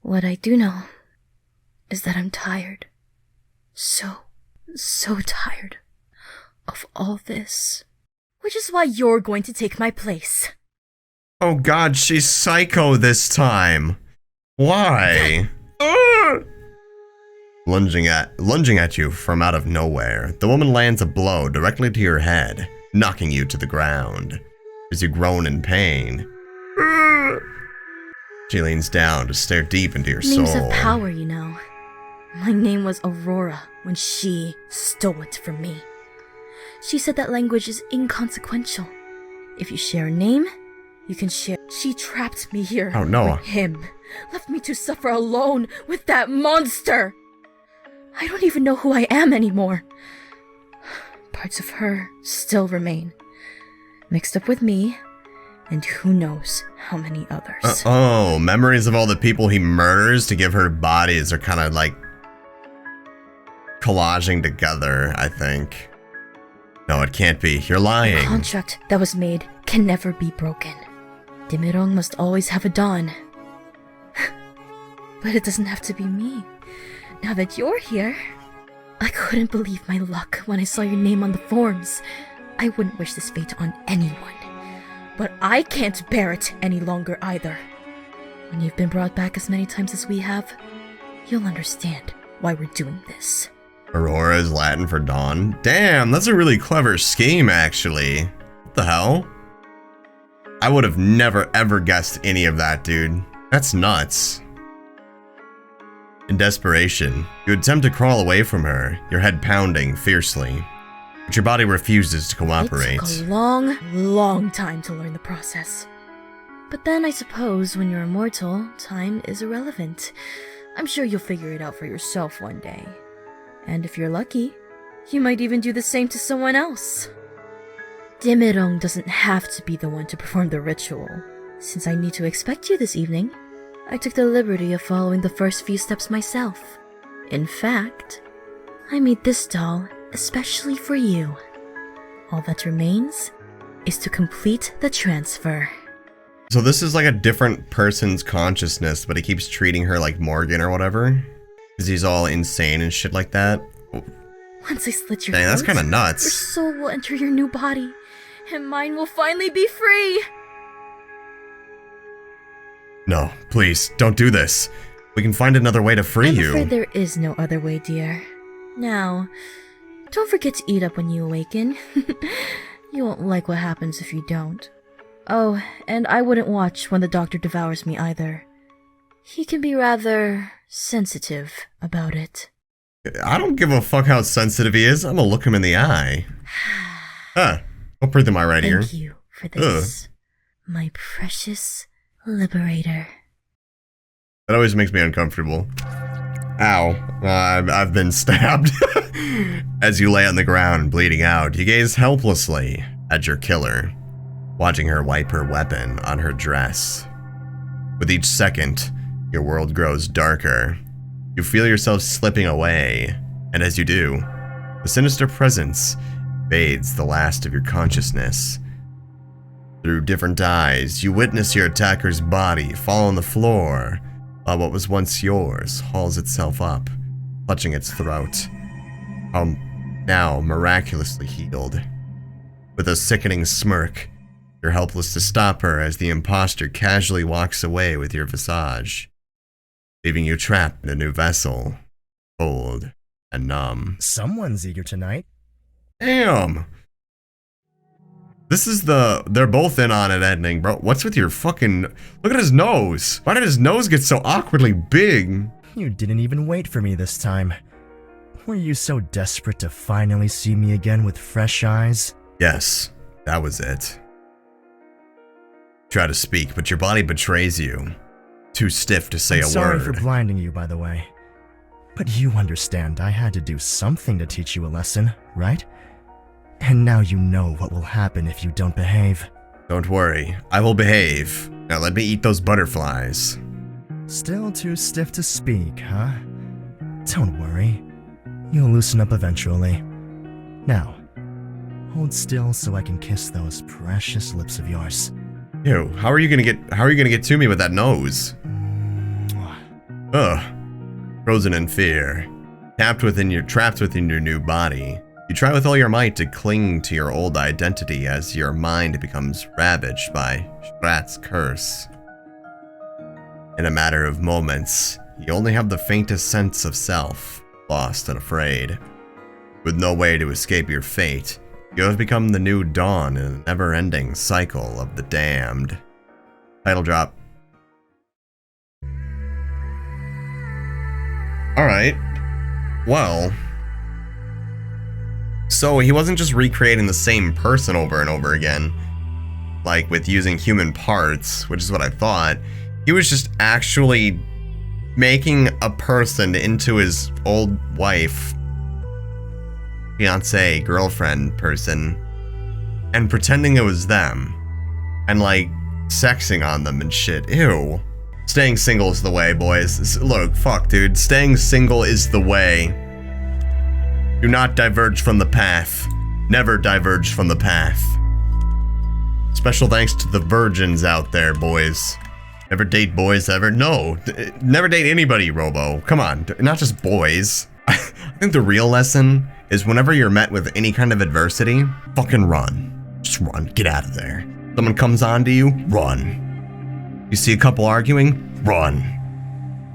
What I do know is that I'm tired. So tired of all this. Which is why you're going to take my place. Oh god, she's psycho this time. Why? Lunging at you from out of nowhere, the woman lands a blow directly to your head, knocking you to the ground. as you groan in pain. She leans down to stare deep into your Names soul. have power, you know. My name was Aurora when she stole it from me. She said that language is inconsequential. If you share a name, you can share. She trapped me here Oh, no. with him. Left me to suffer alone with that monster. I don't even know who I am anymore. Parts of her still remain. Mixed up with me, and who knows how many others. Oh, memories of all the people he murders to give her bodies are kind of like collaging together, I think. No, it can't be. You're The lying. contract that was made can never be broken. Dimirong must always have a dawn. But it doesn't have to be me. Now that you're here, I couldn't believe my luck when I saw your name on the forms. I wouldn't wish this fate on anyone. But I can't bear it any longer either. When you've been brought back as many times as we have, you'll understand why we're doing this. Aurora is Latin for dawn. Damn, that's a really clever scheme, actually. What the hell? I would have never ever guessed any of that, dude. That's nuts. In desperation, you attempt to crawl away from her, your head pounding fiercely. But your body refuses to cooperate. It took a long, long time to learn the process. But then I suppose when you're immortal, time is irrelevant. I'm sure you'll figure it out for yourself one day. And if you're lucky, you might even do the same to someone else. Dimirong doesn't have to be the one to perform the ritual. Since I need to expect you this evening, I took the liberty of following the first few steps myself. In fact, I made this doll especially for you. All that remains is to complete the transfer. So this is like a different person's consciousness, but he keeps treating her like Morgan or whatever. Because he's all insane and shit like that. Once I slit your Dang, that's throat, kind of your nuts. soul will enter your new body, and mine will finally be free. No, please, don't do this. We can find another way to free I'm you. afraid there is no other way, dear. Now, don't forget to eat up when you awaken. You won't like what happens if you don't. Oh, and I wouldn't watch when the doctor devours me either. He can be rather sensitive about it. I don't give a fuck how sensitive he is. I'm gonna look him in the eye. I'll breathe in my right ear. Thank you for this, my precious liberator. That always makes me uncomfortable. Ow. I've been stabbed. As you lay on the ground, bleeding out, you gaze helplessly at your killer, watching her wipe her weapon on her dress. With each second, your world grows darker. You feel yourself slipping away, and as you do, the sinister presence fades the last of your consciousness. Through different eyes, you witness your attacker's body fall on the floor, while what was once yours hauls itself up, clutching its throat. Now miraculously healed. With a sickening smirk, you're helpless to stop her as the imposter casually walks away with your visage, leaving you trapped in a new vessel, cold and numb. Someone's eager tonight. Damn! This is they're both in on it ending, bro. What's with your fucking, look at his nose. Why did his nose get so awkwardly big? You didn't even wait for me this time. Were you so desperate to finally see me again with fresh eyes? Yes, that was it. Try to speak, but your body betrays you. Too stiff to say I'm a sorry word. for blinding you, by the way. But you understand I had to do something to teach you a lesson, right? And now you know what will happen if you don't behave. Don't worry, I will behave. Now let me eat those butterflies. Still too stiff to speak, huh? Don't worry. You'll loosen up eventually. Now, hold still so I can kiss those precious lips of yours. Ew, how are you gonna get to me with that nose? Mwah. Ugh. Frozen in fear. Trapped within your new body. You try with all your might to cling to your old identity as your mind becomes ravaged by Strat's curse. In a matter of moments, you only have the faintest sense of self, lost and afraid. With no way to escape your fate, You have become the new dawn in a never-ending cycle of the damned. Title drop. Alright. Well. So he wasn't just recreating the same person over and over again, like with using human parts, which is what I thought. He was just actually making a person into his old wife, fiance, girlfriend person, and pretending it was them, and like sexing on them and shit. Ew. Staying single is the way, boys. Look, fuck, dude. Staying single is the way. Do not diverge from the path. Never diverge from the path. Special thanks to the virgins out there, boys. Never date boys ever? No. Never date anybody, Robo. Come on. Not just boys. I think the real lesson is whenever you're met with any kind of adversity, fucking run. Just run. Get out of there. Someone comes on to you, run. You see a couple arguing, run.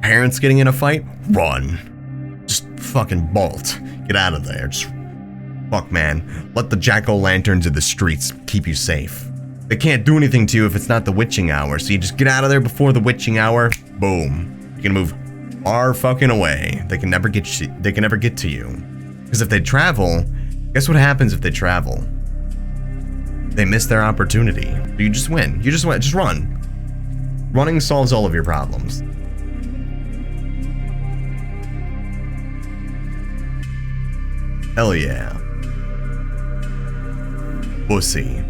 Parents getting in a fight, run. Just fucking bolt. Get out of there. Just fuck, man. Let the jack-o'-lanterns of the streets keep you safe. They can't do anything to you if it's not the witching hour, so you just get out of there before the witching hour. Boom. You can move far fucking away. They can never get you. They can never get to you. Because if they travel, guess what happens if they travel? They miss their opportunity. You just win. You just win. Just run. Running solves all of your problems. Hell yeah. Pussy.